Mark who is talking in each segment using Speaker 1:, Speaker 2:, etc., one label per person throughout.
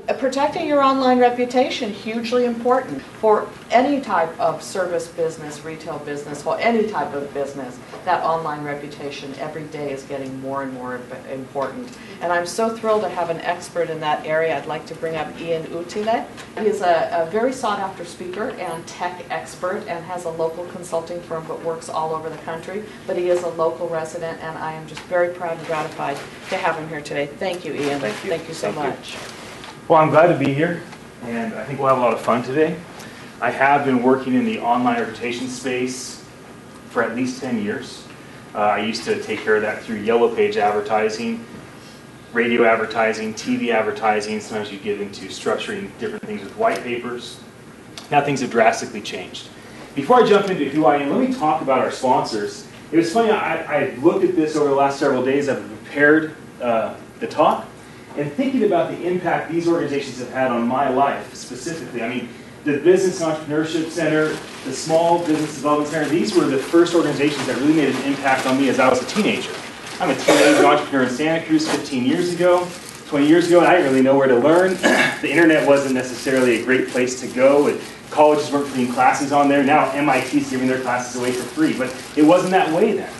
Speaker 1: Protecting your online reputation, hugely important for any type of service business, retail business, or any type of business. That online reputation every day is getting more and more important. And I'm so thrilled to have an expert in that area. I'd like to bring up Ian Utile. He is a very sought-after speaker and tech expert and has a local consulting firm but works all over the country. But he is a local resident, and I am just very proud and gratified to have him here today. Thank you, Ian.
Speaker 2: Thank you.
Speaker 1: Thank you so much.
Speaker 2: Well, I'm glad to be here, and I think we'll have a lot of fun today. I have been working in the online reputation space for at least 10 years. I used to take care of that through yellow page advertising, radio advertising, TV advertising. Sometimes you get into structuring different things with white papers. Now things have drastically changed. Before I jump into who I am, let me talk about our sponsors. It was funny, I looked at this over the last several days. I've prepared the talk. And thinking about the impact these organizations have had on my life specifically. I mean, the Business Entrepreneurship Center, the Small Business Development Center, these were the first organizations that really made an impact on me as I was a teenager. I'm a teenage entrepreneur in Santa Cruz 15 years ago, 20 years ago, and I didn't really know where to learn. The internet wasn't necessarily a great place to go, and colleges weren't putting classes on there. Now MIT's giving their classes away for free, but it wasn't that way then.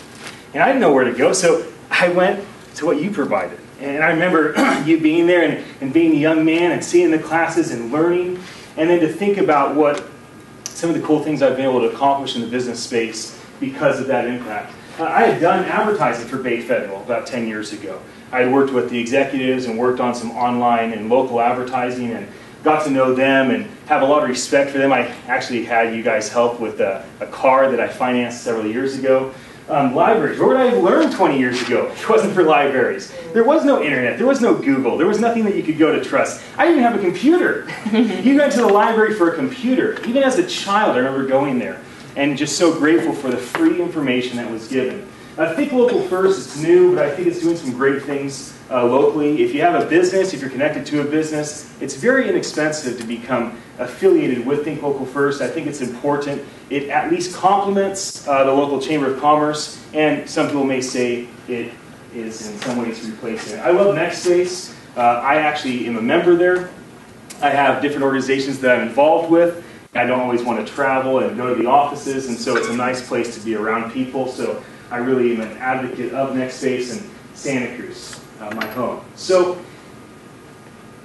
Speaker 2: And I didn't know where to go, so I went to what you provided. And I remember you being there and being a young man and seeing the classes and learning, and then to think about what some of the cool things I've been able to accomplish in the business space because of that impact. I had done advertising for Bay Federal about 10 years ago. I had worked with the executives and worked on some online and local advertising and got to know them and have a lot of respect for them. I actually had you guys help with a car that I financed several years ago. Libraries. Where would I have learned 20 years ago if it wasn't for libraries? There was no internet. There was no Google. There was nothing that you could go to trust. I didn't even have a computer. You went to the library for a computer. Even as a child, I remember going there and just so grateful for the free information that was given. I think Local First is new, but I think it's doing some great things locally. If you have a business, if you're connected to a business, it's very inexpensive to become affiliated with Think Local First. I think it's important. It at least complements the local Chamber of Commerce, and some people may say it is in some ways replacing it. I love NextSpace. I actually am a member there. I have different organizations that I'm involved with. I don't always want to travel and go to the offices, and so it's a nice place to be around people. So I really am an advocate of NextSpace and Santa Cruz, my home. So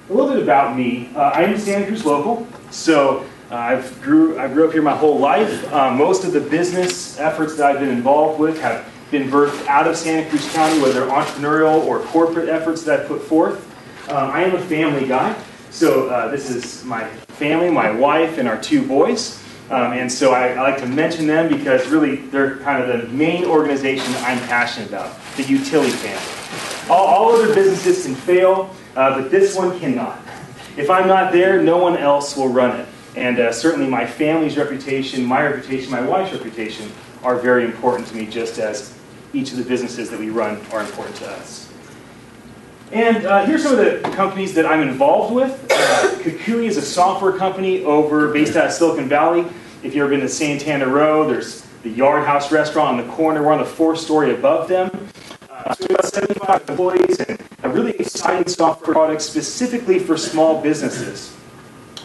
Speaker 2: a little bit about me. I am Santa Cruz local, so I grew up here my whole life. Most of the business efforts that I've been involved with have been birthed out of Santa Cruz County, whether entrepreneurial or corporate efforts that I put forth. I am a family guy, so this is my family, my wife, and our 2 boys. And so I like to mention them because really they're kind of the main organization I'm passionate about, the Utile family. All other businesses can fail, but this one cannot. If I'm not there, no one else will run it. And certainly my family's reputation, my wife's reputation are very important to me, just as each of the businesses that we run are important to us. And here's some of the companies that I'm involved with. Kukui is a software company based out of Silicon Valley. If you've ever been to Santana Row, there's the Yard House restaurant on the corner. We're on the 4th story above them. So we have about 75 employees and a really exciting software product specifically for small businesses.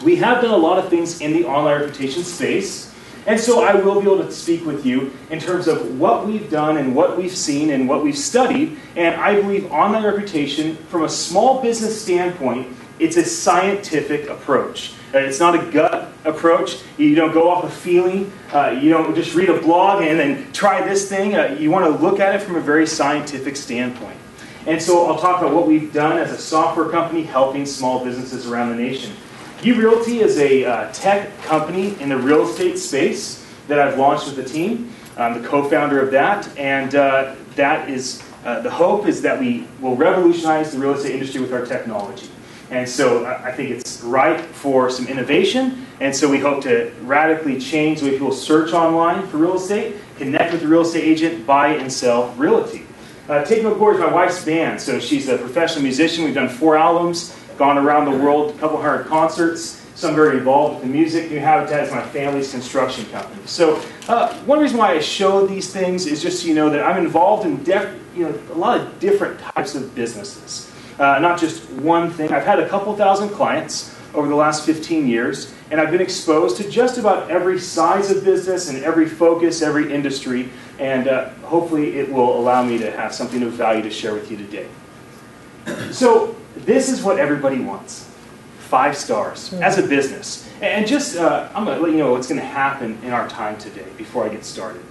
Speaker 2: We have done a lot of things in the online reputation space. And so I will be able to speak with you in terms of what we've done and what we've seen and what we've studied. And I believe online reputation, from a small business standpoint, it's a scientific approach. It's not a gut approach. You don't go off a feeling. You don't just read a blog and then try this thing. You want to look at it from a very scientific standpoint. And so I'll talk about what we've done as a software company helping small businesses around the nation. eRealty is a tech company in the real estate space that I've launched with the team. I'm the co-founder of that, and that is the hope is that we will revolutionize the real estate industry with our technology. And so I think it's ripe for some innovation, and so we hope to radically change the way people search online for real estate, connect with the real estate agent, buy and sell realty. Taking aboard is my wife's band, so she's a professional musician. We've done 4 albums, gone around the world, a couple hundred concerts, so I'm very involved with the music. New Habitat is my family's construction company. So one reason why I show these things is just so you know that I'm involved in a lot of different types of businesses. not just one thing. I've had a couple thousand clients over the last 15 years, and I've been exposed to just about every size of business and every focus, every industry, and hopefully it will allow me to have something of value to share with you today. So this is what everybody wants. 5 stars as a business. And just, I'm going to let you know what's going to happen in our time today before I get started.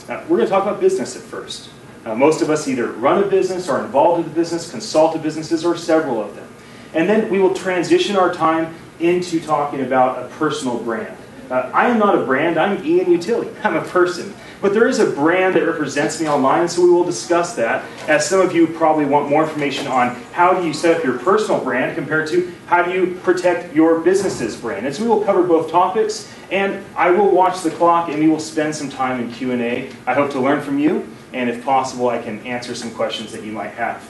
Speaker 2: We're going to talk about business at first. Most of us either run a business, are involved in the business, consult with businesses, or several of them. And then we will transition our time into talking about a personal brand. I am not a brand, I'm Ian Utile. I'm a person. But there is a brand that represents me online, so we will discuss that, as some of you probably want more information on how do you set up your personal brand compared to how do you protect your business's brand. And so we will cover both topics, and I will watch the clock, and we will spend some time in Q&A. I hope to learn from you, and if possible, I can answer some questions that you might have.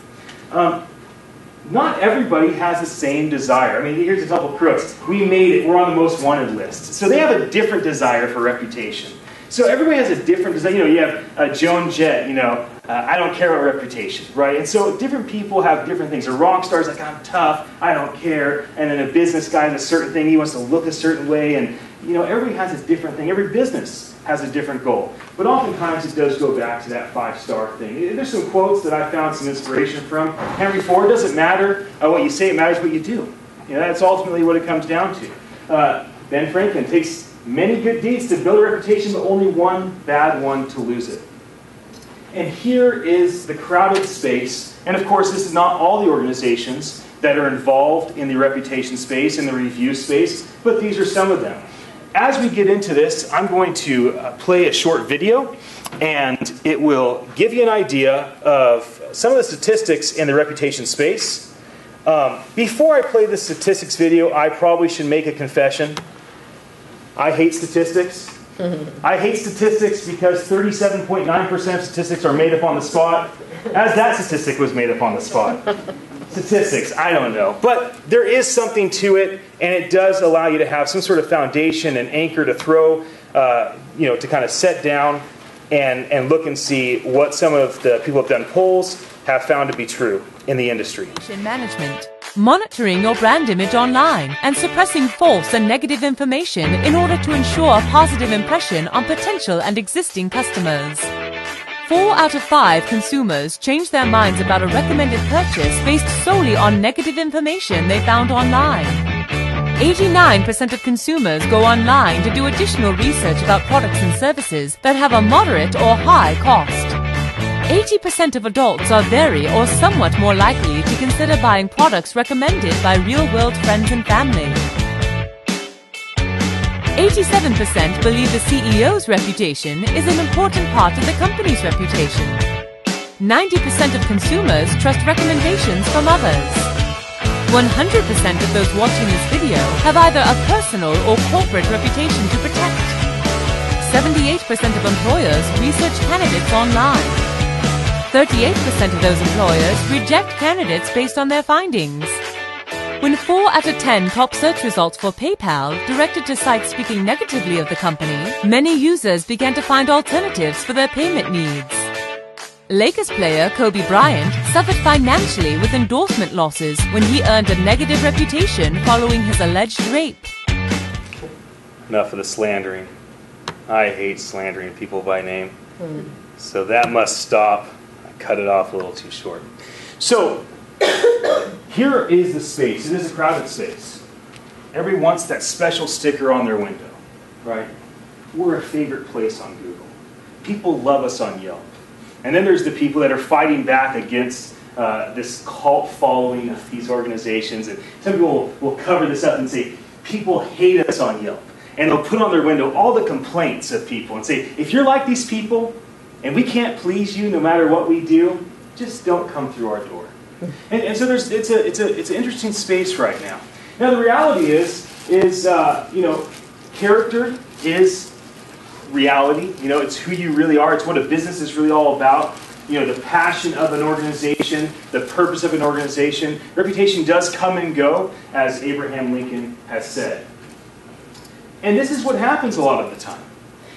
Speaker 2: Not everybody has the same desire. I mean, here's a couple crooks. We made it. We're on the most wanted list. So they have a different desire for reputation. So everybody has a different desire. You know, you have Joan Jett, I don't care about reputation, right? And so different people have different things. A rock star's like, I'm tough, I don't care. And then a business guy has a certain thing, he wants to look a certain way. And, everybody has a different thing. Every business has a different goal. But oftentimes it does go back to that 5-star thing. There's some quotes that I found some inspiration from. Henry Ford, doesn't matter what you say, it matters what you do. That's ultimately what it comes down to. Ben Franklin takes many good deeds to build a reputation, but only one bad one to lose it. And here is the crowded space. And of course, this is not all the organizations that are involved in the reputation space and the review space, but these are some of them. As we get into this, I'm going to play a short video, and it will give you an idea of some of the statistics in the reputation space. Before I play the statistics video, I probably should make a confession. I hate statistics. I hate statistics because 37.9% of statistics are made up on the spot, as that statistic was made up on the spot. Statistics, I don't know. But there is something to it, and it does allow you to have some sort of foundation and anchor to throw, to kind of set down and look and see what some of the people who have done polls have found to be true in the industry.
Speaker 3: Management. Monitoring your brand image online and suppressing false and negative information in order to ensure a positive impression on potential and existing customers. 4 out of 5 consumers change their minds about a recommended purchase based solely on negative information they found online. 89% of consumers go online to do additional research about products and services that have a moderate or high cost. 80% of adults are very or somewhat more likely to consider buying products recommended by real-world friends and family. 87% believe the CEO's reputation is an important part of the company's reputation. 90% of consumers trust recommendations from others. 100% of those watching this video have either a personal or corporate reputation to protect. 78% of employers research candidates online. 38% of those employers reject candidates based on their findings. When 4 out of 10 top search results for PayPal directed to sites speaking negatively of the company, many users began to find alternatives for their payment needs. Lakers player Kobe Bryant suffered financially with endorsement losses when he earned a negative reputation following his alleged rape.
Speaker 2: Enough of the slandering. I hate slandering people by name. So that must stop. I cut it off a little too short. So, here is the space. It is a crowded space. Everyone wants that special sticker on their window, right? We're a favorite place on Google. People love us on Yelp. And then there's the people that are fighting back against this cult following of these organizations. And some people will cover this up and say, people hate us on Yelp. And they'll put on their window all the complaints of people and say, if you're like these people and we can't please you no matter what we do, just don't come through our door. And so it's an interesting space right now. Now the reality is character is reality. It's who you really are. It's what a business is really all about. The passion of an organization, the purpose of an organization. Reputation does come and go, as Abraham Lincoln has said. And this is what happens a lot of the time.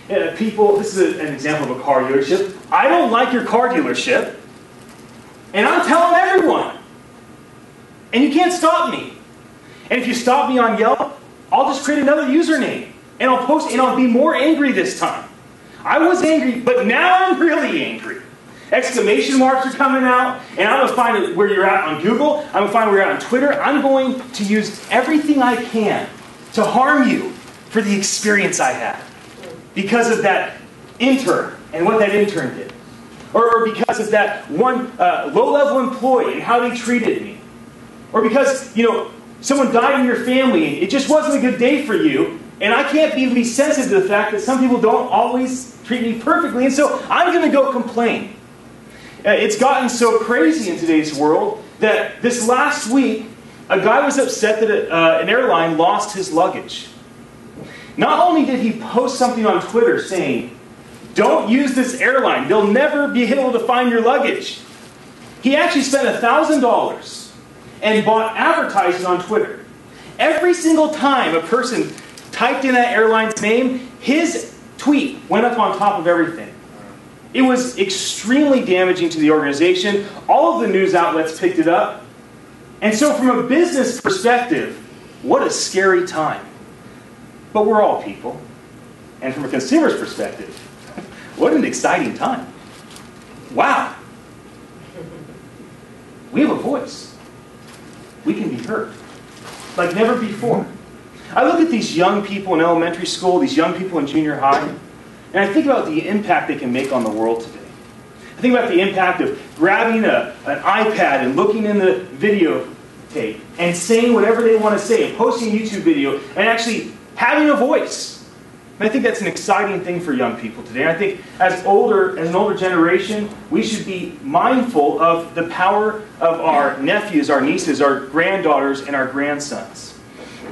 Speaker 2: This is an example of a car dealership. I don't like your car dealership. And I'm telling everyone, And you can't stop me. And if you stop me on Yelp, I'll just create another username. And I'll post, and I'll be more angry this time. I was angry, but now I'm really angry. Exclamation marks are coming out, and I'm going to find where you're at on Google. I'm going to find where you're at on Twitter. I'm going to use everything I can to harm you for the experience I had. Because of that intern and what that intern did. Or because of that one low-level employee and how they treated me. Or because, someone died in your family and it just wasn't a good day for you. And I can't even be sensitive to the fact that some people don't always treat me perfectly. And so I'm going to go complain. It's gotten so crazy in today's world that this last week, a guy was upset that an airline lost his luggage. Not only did he post something on Twitter saying, "Don't use this airline. They'll never be able to find your luggage." He actually spent $1,000 and bought advertising on Twitter. Every single time a person typed in that airline's name, his tweet went up on top of everything. It was extremely damaging to the organization. All of the news outlets picked it up. And so from a business perspective, what a scary time. But we're all people. And from a consumer's perspective, what an exciting time. Wow. We have a voice. We can be heard like never before. I look at these young people in elementary school, these young people in junior high, and I think about the impact they can make on the world today. I think about the impact of grabbing an iPad and looking in the videotape and saying whatever they want to say and posting a YouTube video and actually having a voice. And I think that's an exciting thing for young people today. And I think as an older generation, we should be mindful of the power of our nephews, our nieces, our granddaughters, and our grandsons.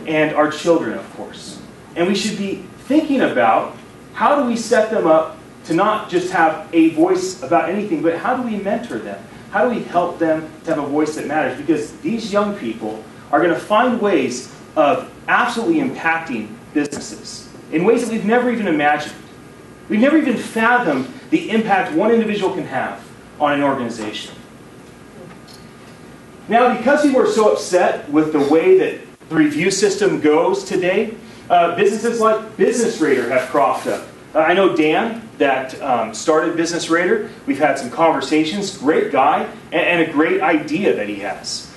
Speaker 2: And our children, of course. And we should be thinking about how do we set them up to not just have a voice about anything, but how do we mentor them? How do we help them to have a voice that matters? Because these young people are going to find ways of absolutely impacting businesses in ways that we've never even imagined. We've never even fathomed the impact one individual can have on an organization. Now, because people are so upset with the way that the review system goes today, businesses like Business Radar have cropped up. I know Dan that started Business Radar. We've had some conversations. Great guy and a great idea that he has.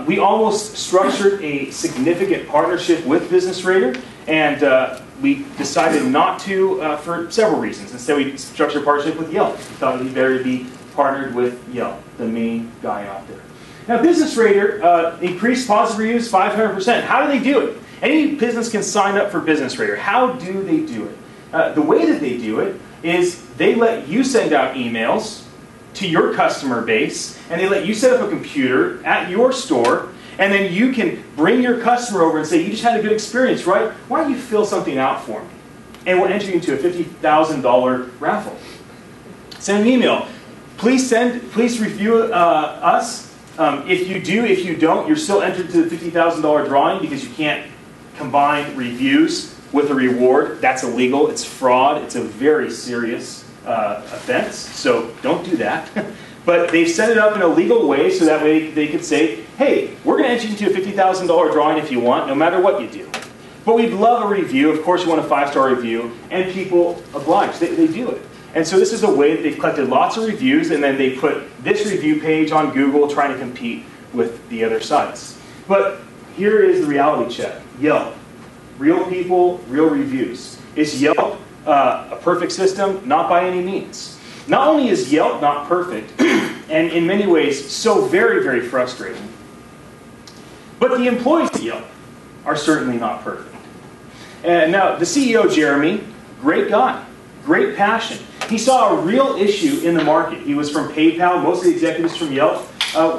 Speaker 2: We almost structured a significant partnership with Business Radar, and we decided not to for several reasons. Instead, we structured a partnership with Yelp. We thought it'd be better to be partnered with Yelp, the main guy out there. Now, Business Radar increased positive reviews 500%. How do they do it? Any business can sign up for Business Radar. How do they do it? The way that they do it is they let you send out emails to your customer base, and they let you set up a computer at your store, and then you can bring your customer over and say, "You just had a good experience, right? Why don't you fill something out for me?" And we'll enter you into a $50,000 raffle. Send an email. Please review us. If you do, if you don't, you're still entered to the $50,000 drawing because you can't combine reviews with a reward. That's illegal. It's fraud. It's a very serious offense. So don't do that. But they've set it up in a legal way so that way they could say, "Hey, we're going to enter you into a $50,000 drawing if you want, no matter what you do. But we'd love a review." Of course, you want a 5-star review. And people oblige. They do it. And so this is a way that they've collected lots of reviews, and then they put this review page on Google trying to compete with the other sites. But here is the reality check. Yelp. Real people, real reviews. Is Yelp a perfect system? Not by any means. Not only is Yelp not perfect, and in many ways so very, very frustrating, but the employees at Yelp are certainly not perfect. And now, the CEO, Jeremy, great guy, great passion. He saw a real issue in the market. He was from PayPal. Most of the executives from Yelp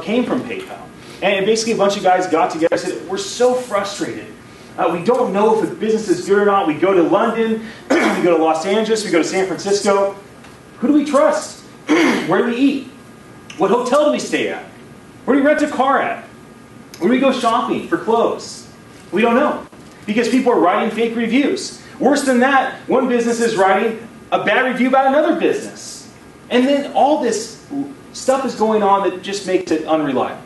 Speaker 2: came from PayPal. And basically a bunch of guys got together and said, "We're so frustrated. We don't know if the business is good or not. We go to London, we go to Los Angeles, we go to San Francisco. Who do we trust? Where do we eat? What hotel do we stay at? Where do we rent a car at? Where do we go shopping for clothes? We don't know. Because people are writing fake reviews. Worse than that, one business is writing a bad review about another business. And then all this stuff is going on that just makes it unreliable.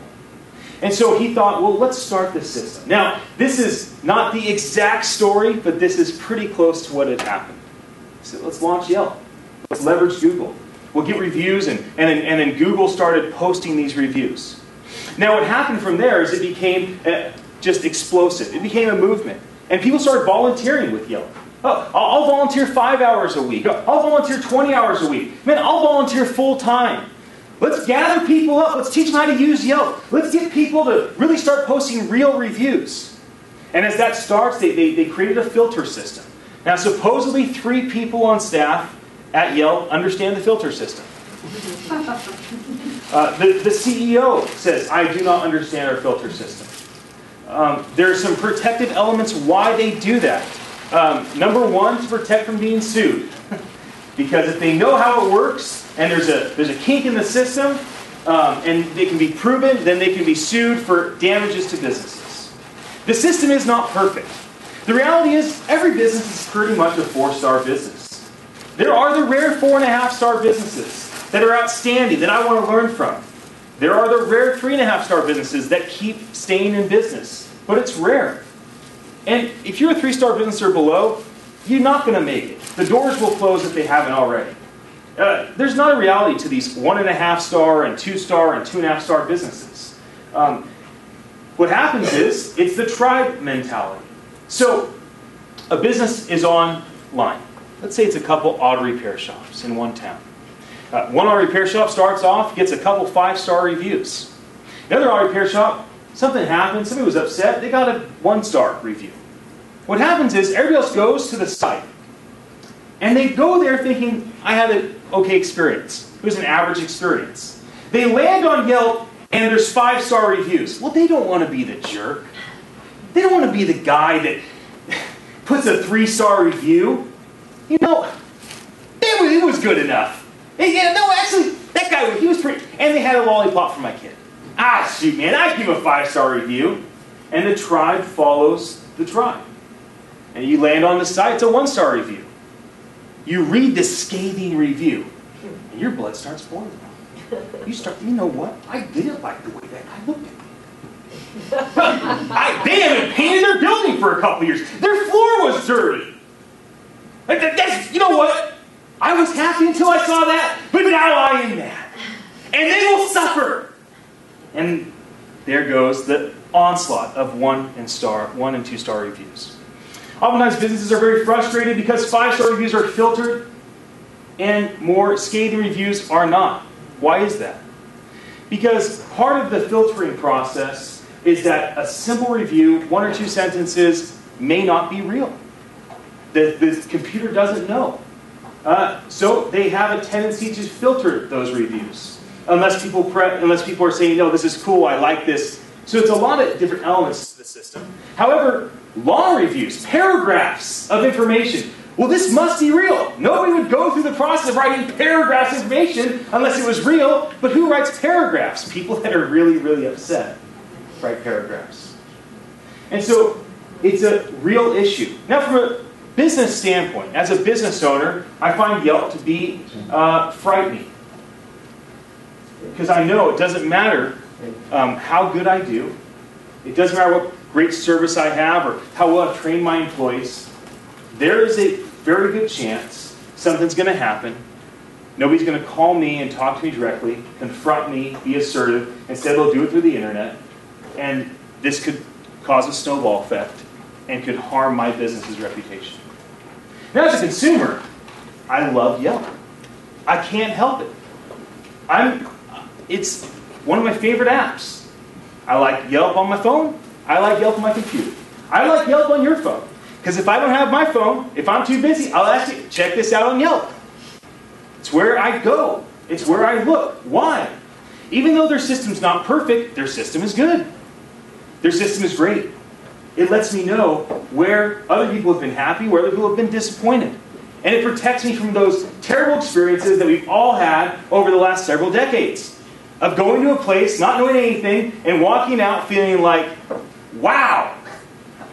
Speaker 2: And so he thought, well, let's start this system. Now, this is not the exact story, but this is pretty close to what had happened. So let's launch Yelp. Let's leverage Google. We'll get reviews, and then Google started posting these reviews. Now, what happened from there is it became just explosive. It became a movement. And people started volunteering with Yelp. Oh, I'll volunteer 5 hours a week. I'll volunteer 20 hours a week. Man, I'll volunteer full time. Let's gather people up. Let's teach them how to use Yelp. Let's get people to really start posting real reviews. And as that starts, they created a filter system. Now, supposedly 3 people on staff at Yelp understand the filter system. The CEO says, I do not understand our filter system. There are some protective elements why they do that. Number 1, to protect from being sued. Because if they know how it works, and there's a kink in the system, and it can be proven, then they can be sued for damages to businesses. The system is not perfect. The reality is, every business is pretty much a 4-star business. There are the rare 4.5-star businesses that are outstanding, that I want to learn from. There are the rare 3.5-star businesses that keep staying in business, but it's rare. And if you're a 3-star business or below, you're not going to make it. The doors will close if they haven't already. There's not a reality to these 1.5-star and 2-star and 2.5-star businesses. What happens is, it's the tribe mentality. So, a business is online. Let's say it's a couple auto repair shops in one town. One auto repair shop starts off, gets a couple 5-star reviews. Another auto repair shop, something happened, somebody was upset, they got a 1-star review. What happens is, everybody else goes to the site. And they go there thinking, I had an okay experience. It was an average experience. They land on Yelp, and there's 5-star reviews. Well, they don't want to be the jerk. They don't want to be the guy that puts a 3-star review. You know, it was good enough. Yeah, no, actually, that guy, he was pretty... And they had a lollipop for my kid. Ah, shoot, man, I'd give a 5-star review. And the tribe follows the tribe. And you land on the site, it's a 1-star review. You read the scathing review, and your blood starts boiling. You know what? I didn't like the way that guy looked at me. They haven't painted their building for a couple years. Their floor was dirty. You know what? I was happy until I saw that, but now I am mad. And they will suffer. And there goes the onslaught of 1 and 2-star reviews. Oftentimes businesses are very frustrated because 5-star reviews are filtered and more scathing reviews are not. Why is that? Because part of the filtering process is that a simple review, 1 or 2 sentences, may not be real. The computer doesn't know. So they have a tendency to filter those reviews. Unless people are saying, no, this is cool, I like this. So it's a lot of different elements to the system. However, long reviews, paragraphs of information. Well, this must be real. Nobody would go through the process of writing paragraphs of information unless it was real. But who writes paragraphs? People that are really, really upset write paragraphs. And so it's a real issue. Now, from a business standpoint, as a business owner, I find Yelp to be frightening. Because I know it doesn't matter how good I do. It doesn't matter what great service I have or how well I've trained my employees. There is a very good chance something's going to happen. Nobody's going to call me and talk to me directly, confront me, be assertive. Instead, they'll do it through the internet. And this could cause a snowball effect and could harm my business's reputation. Now, as a consumer, I love Yelp. I can't help it. It's one of my favorite apps. I like Yelp on my phone. I like Yelp on my computer. I like Yelp on your phone. Because if I don't have my phone, if I'm too busy, I'll ask you, check this out on Yelp. It's where I go. It's where I look. Why? Even though their system's not perfect, their system is good. Their system is great. It lets me know where other people have been happy, where other people have been disappointed. And it protects me from those terrible experiences that we've all had over the last several decades. Of going to a place, not knowing anything, and walking out feeling like, wow,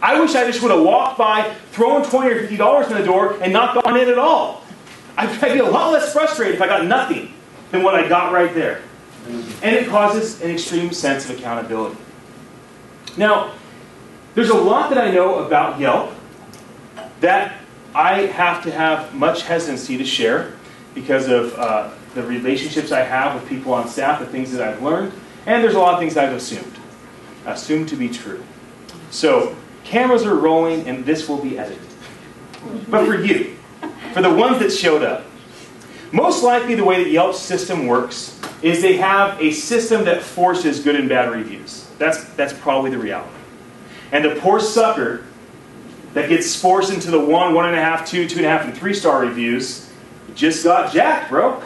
Speaker 2: I wish I just would have walked by, thrown $20 or $50 in the door, and not gone in at all. I'd be a lot less frustrated if I got nothing than what I got right there. And it causes an extreme sense of accountability. Now, there's a lot that I know about Yelp that I have to have much hesitancy to share because of the relationships I have with people on staff, the things that I've learned, and there's a lot of things I've assumed to be true. So, cameras are rolling and this will be edited. But for you, for the ones that showed up, most likely the way that Yelp's system works is they have a system that forces good and bad reviews. That's probably the reality. And the poor sucker that gets forced into the 1, 1.5, 2, 2.5, and 3-star reviews just got jacked, bro.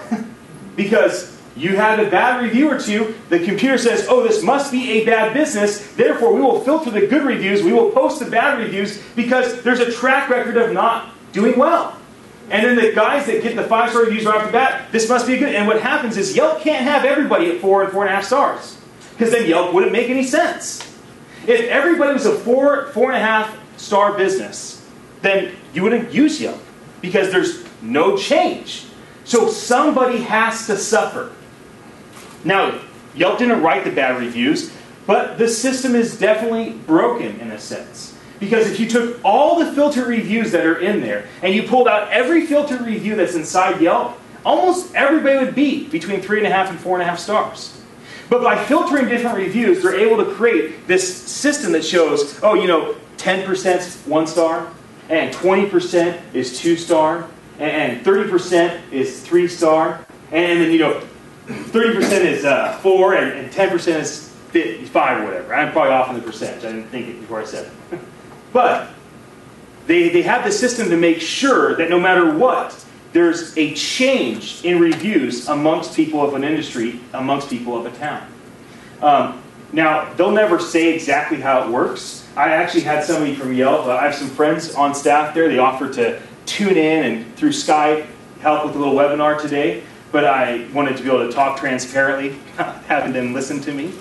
Speaker 2: Because you had a bad review or two, the computer says, oh, this must be a bad business, therefore we will filter the good reviews, we will post the bad reviews, because there's a track record of not doing well. And then the guys that get the 5-star reviews right off the bat, this must be good. And what happens is Yelp can't have everybody at 4 and 4.5 stars. Because then Yelp wouldn't make any sense. If everybody was a 4, 4.5 star business, then you wouldn't use Yelp. Because there's no change. So somebody has to suffer. Now, Yelp didn't write the bad reviews, but the system is definitely broken in a sense. Because if you took all the filter reviews that are in there, and you pulled out every filter review that's inside Yelp, almost everybody would be between 3.5 and 4.5 stars. But by filtering different reviews, they're able to create this system that shows, oh, 10% is 1 star, and 20% is 2-star, and 30% is 3-star, and then, 30% is 4, and 10% is 5 or whatever. I'm probably off on the percentage. I didn't think it before I said it. But they have the system to make sure that no matter what, there's a change in reviews amongst people of an industry, amongst people of a town. Now, they'll never say exactly how it works. I actually had somebody from Yelp. I have some friends on staff there. They offered to tune in and through Skype help with a little webinar today. But I wanted to be able to talk transparently, having them listen to me.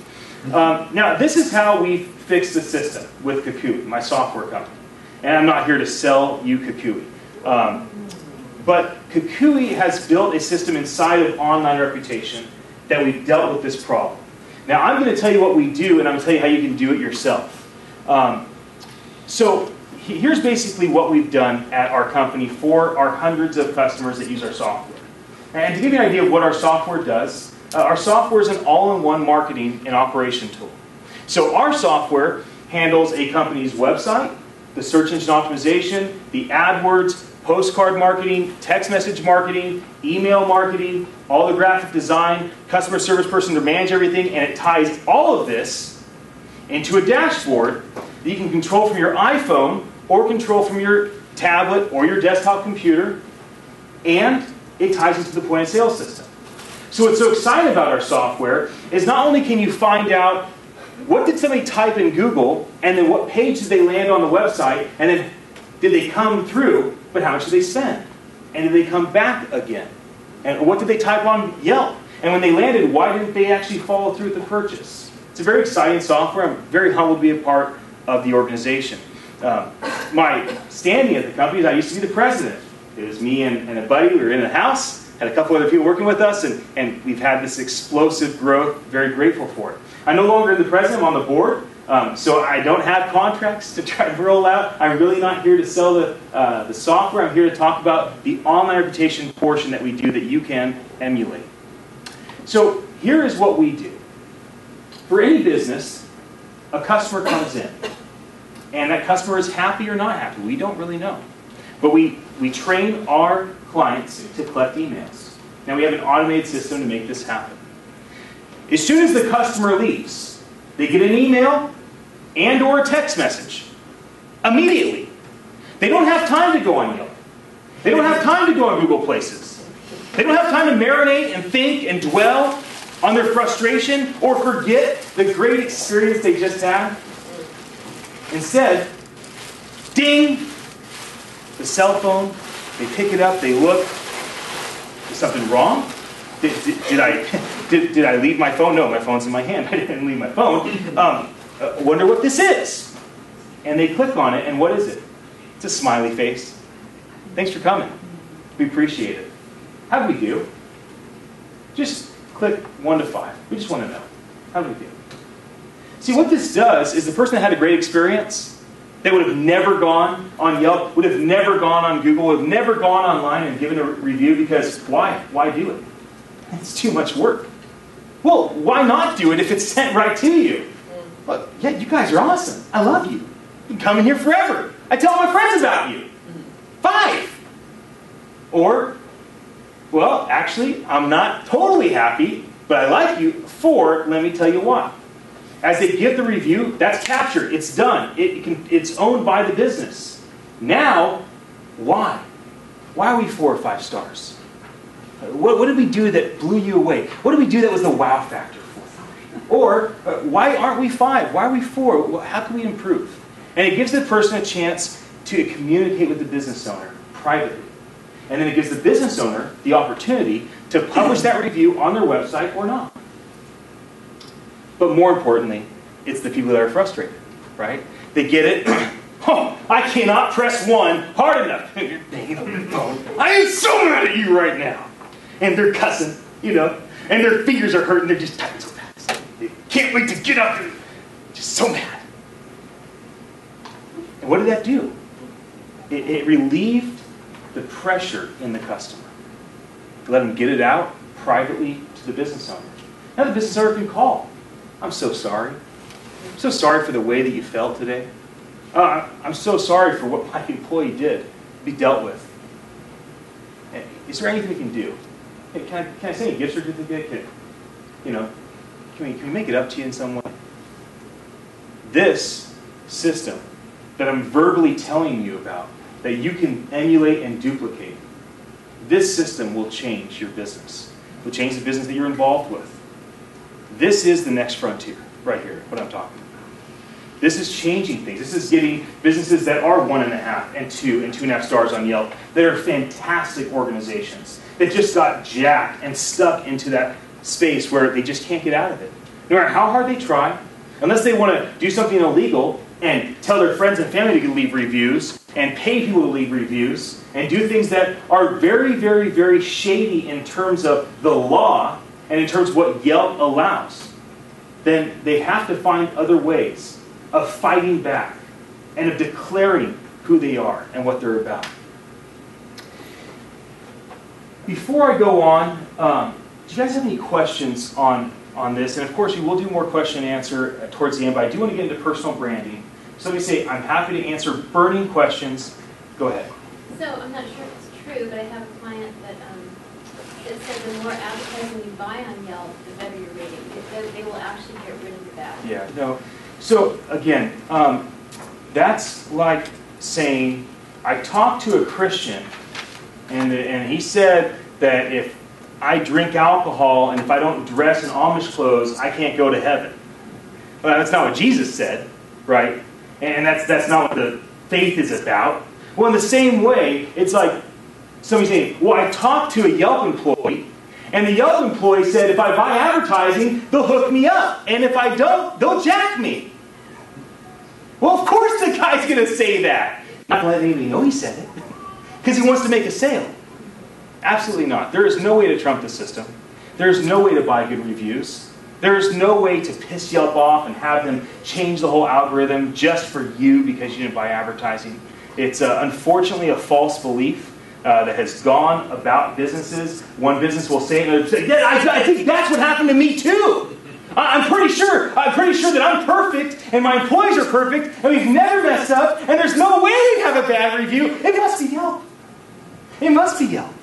Speaker 2: Now, this is how we fixed the system with Kukui, my software company. And I'm not here to sell you Kukui. But Kukui has built a system inside of Online Reputation that we've dealt with this problem. Now, I'm going to tell you what we do, and I'm going to tell you how you can do it yourself. So here's basically what we've done at our company for our hundreds of customers that use our software. And to give you an idea of what our software does, our software is an all-in-one marketing and operation tool. So our software handles a company's website, the search engine optimization, the AdWords, postcard marketing, text message marketing, email marketing, all the graphic design, customer service person to manage everything, and it ties all of this into a dashboard that you can control from your iPhone or control from your tablet or your desktop computer, and it ties into the point of sale system. So what's so exciting about our software is not only can you find out what did somebody type in Google, and then what page did they land on the website, and then did they come through, but how much did they spend? And did they come back again? And what did they type on Yelp? And when they landed, why didn't they actually follow through with the purchase? It's a very exciting software. I'm very humbled to be a part of the organization. My standing at the company is I used to be the president. It was me and a buddy. We were in a house, had a couple other people working with us, and we've had this explosive growth. Very grateful for it. I'm no longer the president. I'm on the board. So I don't have contracts to try to roll out. I'm really not here to sell the software. I'm here to talk about the online reputation portion that we do that you can emulate. So here is what we do. For any business, a customer comes in. And that customer is happy or not happy. We don't really know. But we train our clients to collect emails. Now we have an automated system to make this happen. As soon as the customer leaves, they get an email and or a text message. Immediately. They don't have time to go on Yelp. They don't have time to go on Google Places. They don't have time to marinate and think and dwell on their frustration or forget the great experience they just had. Instead, ding! The cell phone, they pick it up, they look. Is something wrong? Did I leave my phone? No, my phone's in my hand. I didn't leave my phone. Wonder what this is. And they click on it, and what is it? It's a smiley face. Thanks for coming. We appreciate it. How do we do? Just click 1 to 5. We just want to know. How do we do? See, what this does is the person that had a great experience, they would have never gone on Yelp, would have never gone on Google, would have never gone online and given a review because why? Why do it? It's too much work. Well, why not do it if it's sent right to you? Look, yeah, you guys are awesome. I love you. You can come in here forever. I tell my friends about you. 5. Or, well, actually, I'm not totally happy, but I like you. 4, let me tell you why. As they give the review, that's captured. It's done. It's owned by the business. Now, why? Why are we 4 or 5 stars? What did we do that blew you away? What did we do that was the wow factor for you? Or, why aren't we 5? Why are we 4? Well, how can we improve? And it gives the person a chance to communicate with the business owner privately. And then it gives the business owner the opportunity to publish that review on their website or not. But more importantly, it's the people that are frustrated, right? They get it. Oh, I cannot press 1 hard enough. I am so mad at you right now. And they're cussing, and their fingers are hurting. They're just typing so fast. They can't wait to get up and just so mad. And what did that do? It relieved the pressure in the customer. Let them get it out privately to the business owner. Now the business owner can call. I'm so sorry. I'm so sorry for the way that you felt today. I'm so sorry for what my employee did. Be dealt with. Is there anything we can do? Hey, can I send a gift certificate? Can we make it up to you in some way? This system that I'm verbally telling you about, that you can emulate and duplicate, this system will change your business. It will change the business that you're involved with. This is the next frontier, right here, what I'm talking about. This is changing things. This is getting businesses that are 1.5 and 2 and 2.5 stars on Yelp that are fantastic organizations that just got jacked and stuck into that space where they just can't get out of it. No matter how hard they try, unless they want to do something illegal and tell their friends and family to leave reviews and pay people to leave reviews and do things that are very, very, very shady in terms of the law and in terms of what Yelp allows, then they have to find other ways of fighting back and of declaring who they are and what they're about. Before I go on, do you guys have any questions on this? And of course, we will do more question and answer towards the end, but I do want to get into personal branding. Somebody say, I'm happy to answer burning questions. Go ahead.
Speaker 4: So I'm not sure if it's true, but I have a client that said the more advertising you buy on Yelp, the better your rating. They will actually get rid of the bad.
Speaker 2: Yeah, no. So again, that's like saying, I talked to a Christian, and he said that if I drink alcohol and if I don't dress in Amish clothes, I can't go to heaven. Well, that's not what Jesus said, right? And that's not what the faith is about. Well, in the same way, it's like somebody saying, well, I talked to a Yelp employee, and the Yelp employee said if I buy advertising, they'll hook me up. And if I don't, they'll jack me. Well, of course the guy's going to say that. Not letting anybody know he said it. Because he wants to make a sale. Absolutely not. There is no way to trump the system. There is no way to buy good reviews. There is no way to piss Yelp off and have them change the whole algorithm just for you because you didn't buy advertising. It's unfortunately a false belief that has gone about businesses. One business will say, and say, yeah, I think that's what happened to me too. I'm pretty sure that I'm perfect and my employees are perfect and we've never messed up and there's no way we'd have a bad review. It must be Yelp. It must be Yelp.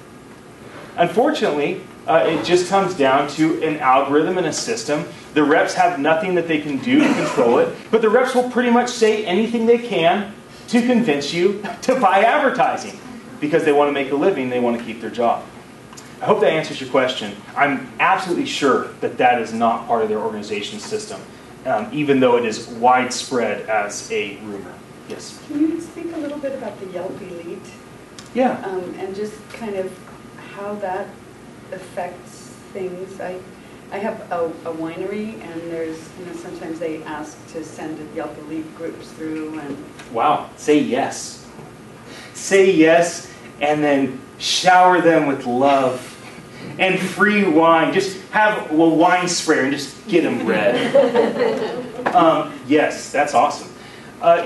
Speaker 2: Unfortunately, it just comes down to an algorithm and a system. The reps have nothing that they can do to control it, but the reps will pretty much say anything they can to convince you to buy advertising because they want to make a living, they want to keep their job. I hope that answers your question. I'm absolutely sure that that is not part of their organization's system, even though it is widespread as a rumor. Yes?
Speaker 5: Can you speak a little bit about the Yelp Elite?
Speaker 2: Yeah.
Speaker 5: And just kind of how that affects things. I have a winery, and there's, sometimes they ask to send Yelp Elite groups through. And
Speaker 2: wow. Say yes. Say yes, and then shower them with love and free wine. Just have a wine sprayer and just get them red. Yes, that's awesome.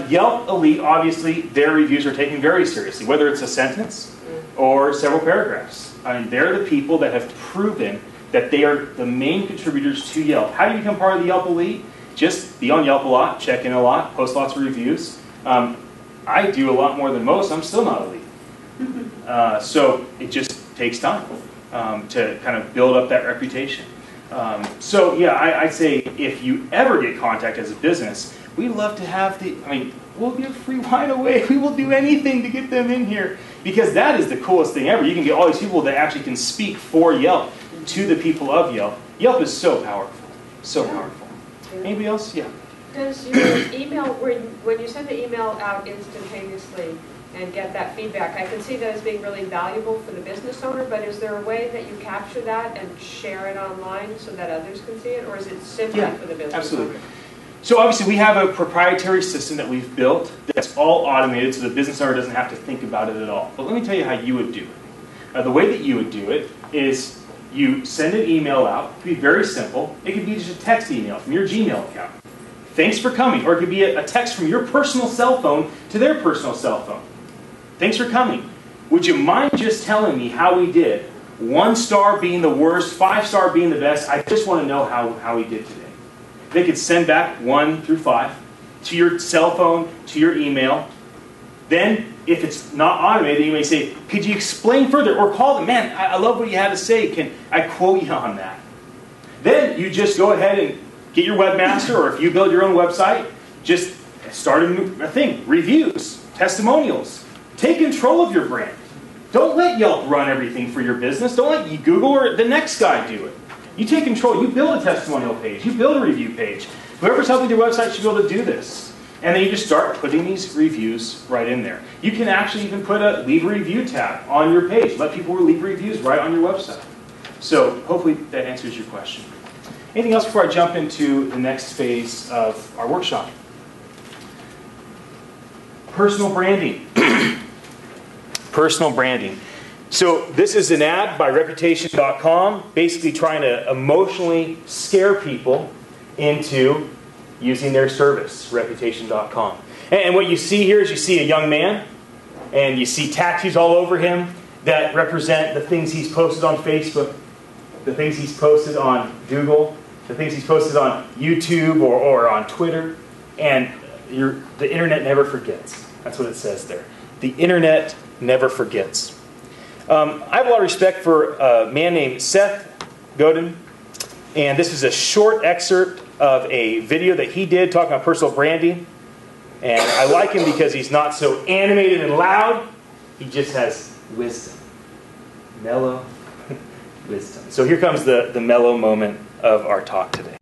Speaker 2: Yelp Elite, obviously, their reviews are taken very seriously, whether it's a sentence or several paragraphs. I mean, they're the people that have proven that they are the main contributors to Yelp. How do you become part of the Yelp Elite? Just be on Yelp a lot, check in a lot, post lots of reviews. I do a lot more than most. I'm still not elite. So it just takes time to kind of build up that reputation. So yeah, I'd say if you ever get contacted as a business, we'd love to have we'll give free wine away. We will do anything to get them in here. Because that is the coolest thing ever. You can get all these people that actually can speak for Yelp to the people of Yelp. Yelp is so powerful. So powerful. Anybody else? Yeah.
Speaker 6: Does your email, when you send the email out instantaneously and get that feedback, I can see that as being really valuable for the business owner, but is there a way that you capture that and share it online so that others can see it, or is it simply for the business
Speaker 2: absolutely.
Speaker 6: owner?
Speaker 2: So obviously we have a proprietary system that we've built that's all automated so the business owner doesn't have to think about it at all. But let me tell you how you would do it. The way that you would do it is you send an email out. It could be very simple. It could be just a text email from your Gmail account. Thanks for coming. Or it could be a text from your personal cell phone to their personal cell phone. Thanks for coming. Would you mind just telling me how we did? 1 star being the worst, 5 star being the best. I just want to know how we did today. They could send back 1 through 5 to your cell phone, to your email. Then, if it's not automated, you may say, could you explain further? Or call them, man, I love what you had to say. Can I quote you on that? Then you just go ahead and get your webmaster, or if you build your own website, just start a thing. Reviews, testimonials. Take control of your brand. Don't let Yelp run everything for your business. Don't let Google or the next guy do it. You take control. You build a testimonial page. You build a review page. Whoever's helping your website should be able to do this. And then you just start putting these reviews right in there. You can actually even put a leave a review tab on your page. Let people leave reviews right on your website. So hopefully that answers your question. Anything else before I jump into the next phase of our workshop? Personal branding. Personal branding. So this is an ad by Reputation.com, basically trying to emotionally scare people into using their service, Reputation.com. And what you see here is you see a young man, and you see tattoos all over him that represent the things he's posted on Facebook, the things he's posted on Google, the things he's posted on YouTube or on Twitter. And the internet never forgets. That's what it says there. The internet never forgets. I have a lot of respect for a man named Seth Godin, and this is a short excerpt of a video that he did talking about personal branding. And I like him because he's not so animated and loud. He just has wisdom. Mellow wisdom. So here comes the mellow moment of our talk today.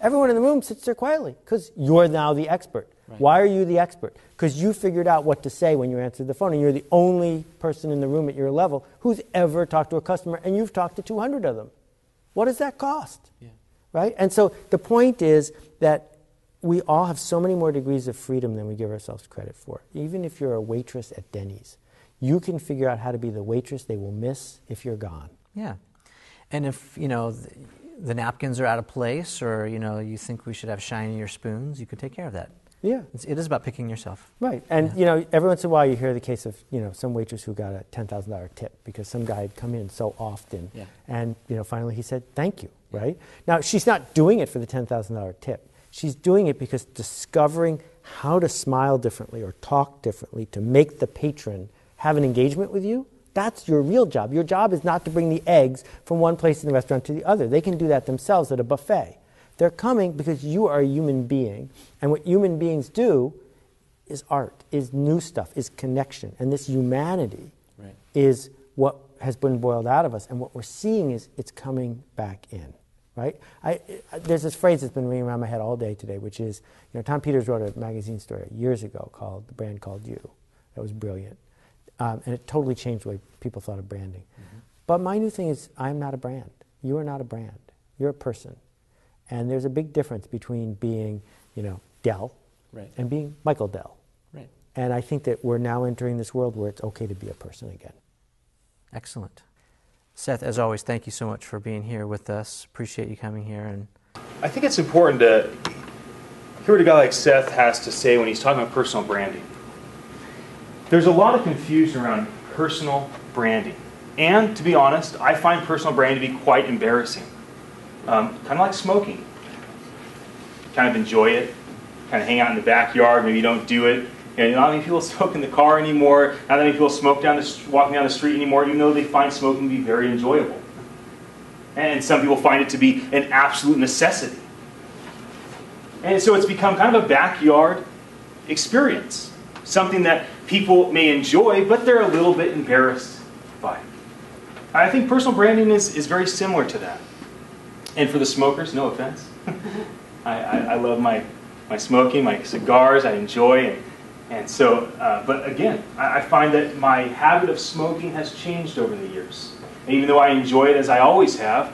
Speaker 7: Everyone in the room sits there quietly because you're now the expert. Right. Why are you the expert? Because you figured out what to say when you answered the phone, and you're the only person in the room at your level who's ever talked to a customer, and you've talked to 200 of them. What does that cost? Yeah. Right? And so the point is that we all have so many more degrees of freedom than we give ourselves credit for. Even if you're a waitress at Denny's, you can figure out how to be the waitress they will miss if you're gone.
Speaker 8: Yeah. And if, the napkins are out of place, or, you think we should have shinier spoons, you could take care of that.
Speaker 7: Yeah.
Speaker 8: It is about picking yourself.
Speaker 7: Right. And, every once in a while you hear the case of, some waitress who got a $10,000 tip because some guy had come in so often. Yeah. And, finally he said, thank you, right? Now, she's not doing it for the $10,000 tip. She's doing it because discovering how to smile differently or talk differently to make the patron have an engagement with you, that's your real job. Your job is not to bring the eggs from one place in the restaurant to the other. They can do that themselves at a buffet. They're coming because you are a human being. And what human beings do is art, is new stuff, is connection. And this humanity is what has been boiled out of us. And what we're seeing is it's coming back in. Right? There's this phrase that's been ringing around my head all day today, which is, Tom Peters wrote a magazine story years ago called The Brand Called You. That was brilliant. And it totally changed the way people thought of branding. Mm-hmm. But my new thing is, I'm not a brand. You are not a brand. You're a person. And there's a big difference between being, Dell and being Michael Dell. Right. And I think that we're now entering this world where it's okay to be a person again.
Speaker 8: Excellent. Seth, as always, thank you so much for being here with us. Appreciate you coming here. And
Speaker 2: I think it's important to hear what a guy like Seth has to say when he's talking about personal branding. There's a lot of confusion around personal branding. And to be honest, I find personal branding to be quite embarrassing. Kind of like smoking. Kind of enjoy it. Kind of hang out in the backyard. Maybe you don't do it. And not many people smoke in the car anymore. Not many people smoke walking down the street anymore, even though they find smoking to be very enjoyable. And some people find it to be an absolute necessity. And so it's become kind of a backyard experience. Something that people may enjoy, but they're a little bit embarrassed by. I think personal branding is very similar to that. And for the smokers, no offense. I love my smoking, my cigars, I enjoy. And so, but again, I find that my habit of smoking has changed over the years. And even though I enjoy it as I always have,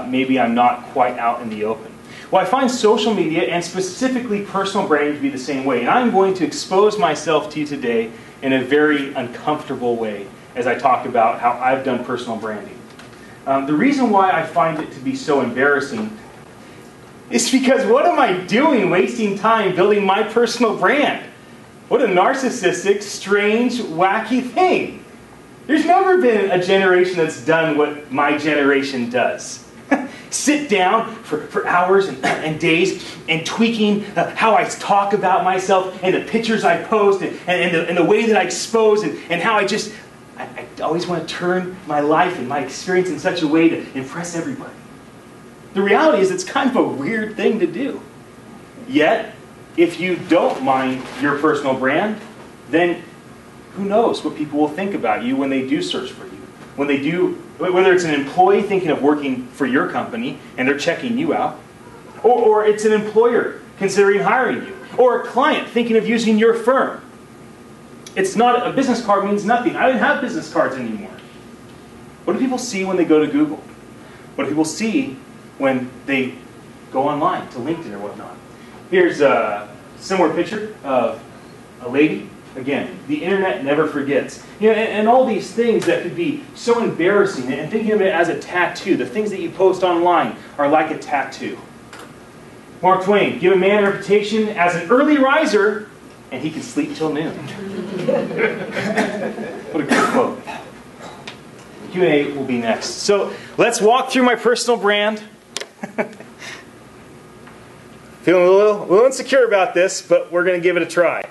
Speaker 2: maybe I'm not quite out in the open. Well, I find social media and specifically personal branding to be the same way. And I'm going to expose myself to you today in a very uncomfortable way as I talk about how I've done personal branding. The reason why I find it to be so embarrassing is because what am I doing wasting time building my personal brand? What a narcissistic, strange, wacky thing. There's never been a generation that's done what my generation does. Sit down for hours and days and tweaking how I talk about myself and the pictures I post and the way that I expose and how I always want to turn my life and my experience in such a way to impress everybody. The reality is it's kind of a weird thing to do. Yet, if you don't mind your personal brand, then who knows what people will think about you when they do search for you. When they do, whether it's an employee thinking of working for your company and they're checking you out, or it's an employer considering hiring you, or a client thinking of using your firm. It's not, a business card means nothing. I don't have business cards anymore. What do people see when they go to Google? What do people see when they go online to LinkedIn or whatnot? Here's a similar picture of a lady. Again, the internet never forgets. And all these things that could be so embarrassing, and thinking of it as a tattoo, the things that you post online are like a tattoo. Mark Twain, give a man a reputation as an early riser, and he can sleep till noon. What a good quote. Q&A will be next. So let's walk through my personal brand. Feeling a little insecure about this, but we're going to give it a try.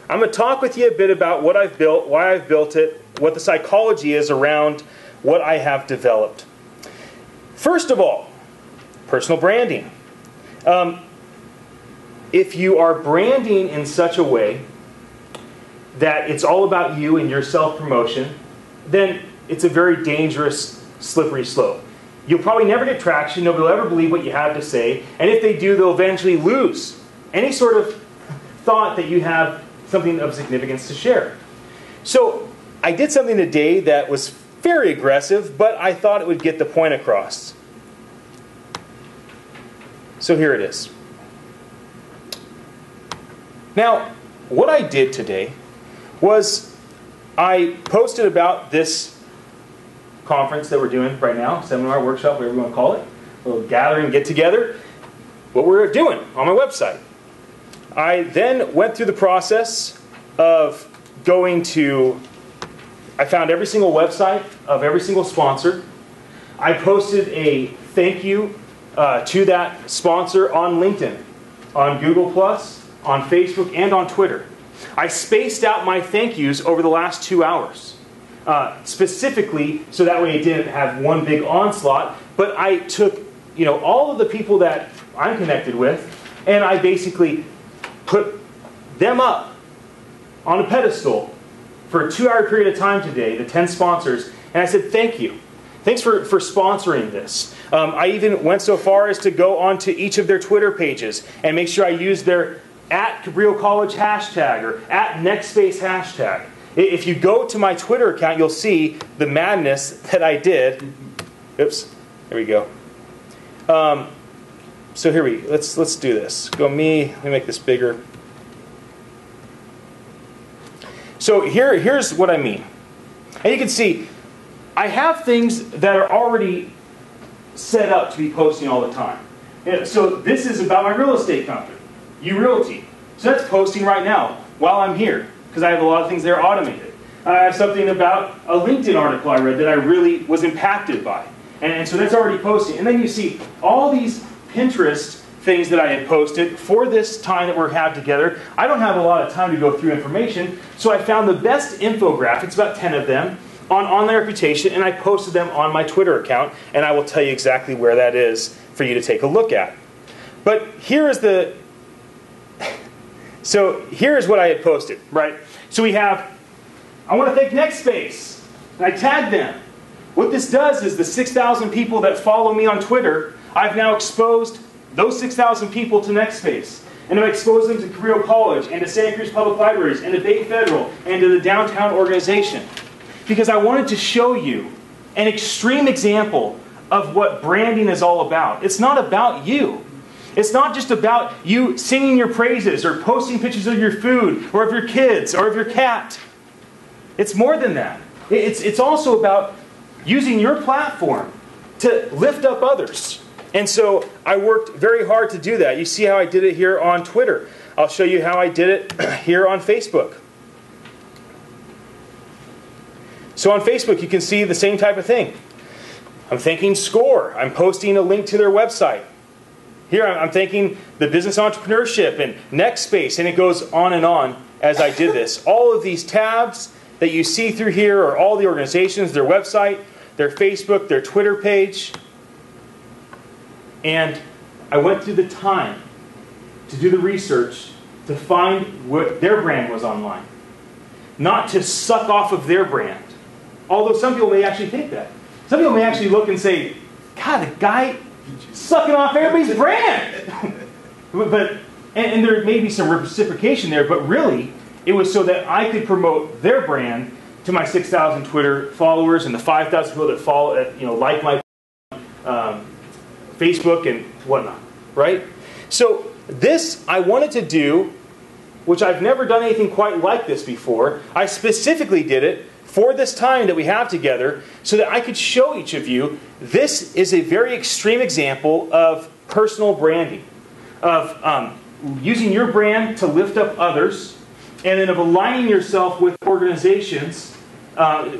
Speaker 2: I'm going to talk with you a bit about what I've built, why I've built it, what the psychology is around what I have developed. First of all, personal branding. If you are branding in such a way that it's all about you and your self-promotion, then it's a very dangerous, slippery slope. You'll probably never get traction. Nobody will ever believe what you have to say. And if they do, they'll eventually lose any sort of thought that you have something of significance to share. So I did something today that was very aggressive, but I thought it would get the point across. So here it is. Now, what I did today was I posted about this conference that we're doing right now, seminar, workshop, whatever you want to call it, a little gathering, get together, what we're doing on my website. I then went through the process of I found every single website of every single sponsor. I posted a thank you to that sponsor on LinkedIn, on Google+, on Facebook, and on Twitter. I spaced out my thank yous over the last 2 hours, specifically so that way it didn't have one big onslaught, but I took all of the people that I'm connected with, and I basically put them up on a pedestal for a 2-hour period of time today, the 10 sponsors, and I said, thank you. Thanks for sponsoring this. I even went so far as to go onto each of their Twitter pages and make sure I use their @Cabrillo College hashtag or @NextSpace hashtag. If you go to my Twitter account, you'll see the madness that I did. Oops, there we go. So let's do this. Let me make this bigger. So here's what I mean. And you can see, I have things that are already set up to be posting all the time. So this is about my real estate company, U-Realty. So that's posting right now while I'm here, because I have a lot of things there automated. I have something about a LinkedIn article I read that I really was impacted by. And so that's already posting. And then you see all these Pinterest things that I had posted for this time that we're having together. I don't have a lot of time to go through information, so I found the best infographics, about 10 of them, on online reputation, and I posted them on my Twitter account, and I will tell you exactly where that is for you to take a look at. But here is the... So here's what I had posted, right? So we have, I want to thank NextSpace, and I tagged them. What this does is the 6,000 people that follow me on Twitter, I've now exposed those 6,000 people to NextSpace. And I've exposed them to Carrillo College, and to Santa Cruz Public Libraries, and to Bay Federal, and to the downtown organization. Because I wanted to show you an extreme example of what branding is all about. It's not about you. It's not just about you singing your praises, or posting pictures of your food, or of your kids, or of your cat. It's more than that. It's also about using your platform to lift up others. And so I worked very hard to do that. You see how I did it here on Twitter. I'll show you how I did it here on Facebook. So on Facebook, you can see the same type of thing. I'm thanking SCORE. I'm posting a link to their website. Here I'm thanking the Business Entrepreneurship and NextSpace, and it goes on as I did this. All of these tabs that you see through here are all the organizations, their website, their Facebook, their Twitter page. And I went through the time to do the research to find what their brand was online. Not to suck off of their brand. Although some people may actually think that. Some people may actually look and say, God, the guy sucking off everybody's brand. And there may be some reciprocation there, but really, it was so that I could promote their brand to my 6,000 Twitter followers and the 5,000 people that follow, like my Facebook and whatnot, right? So this I wanted to do, which I've never done anything quite like this before. I specifically did it for this time that we have together so that I could show each of you this is a very extreme example of personal branding, of using your brand to lift up others, and then of aligning yourself with organizations,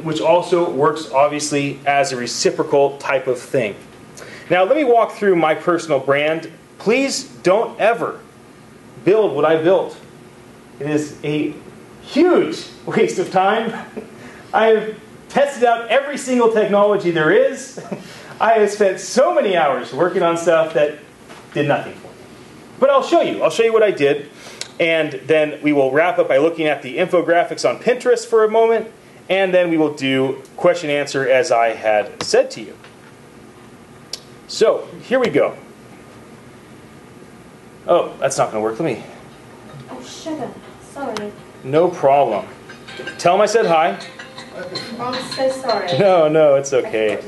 Speaker 2: which also works obviously as a reciprocal type of thing. Now let me walk through my personal brand. Please don't ever build what I built. It is a huge waste of time. I have tested out every single technology there is. I have spent so many hours working on stuff that did nothing for me. But I'll show you. I'll show you what I did. And then we will wrap up by looking at the infographics on Pinterest for a moment. And then we will do question and answer as I had said to you. So, here we go. Oh, that's not going to work. Let me...
Speaker 4: Oh, sugar. Sorry.
Speaker 2: No problem. Tell them I said hi.
Speaker 4: I'm so sorry.
Speaker 2: No, it's okay.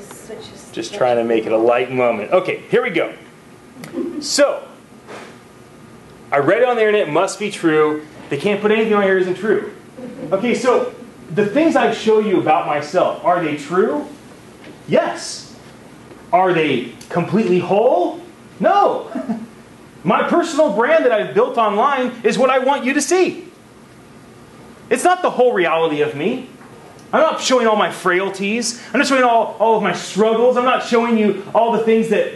Speaker 2: Just trying to make it a light moment. Okay, here we go. So, I read it on the internet, it must be true. They can't put anything on here that isn't true. Okay, so the things I show you about myself, are they true? Yes. Are they completely whole? No. My personal brand that I've built online is what I want you to see. It's not the whole reality of me. I'm not showing all my frailties. I'm not showing all of my struggles. I'm not showing you all the things that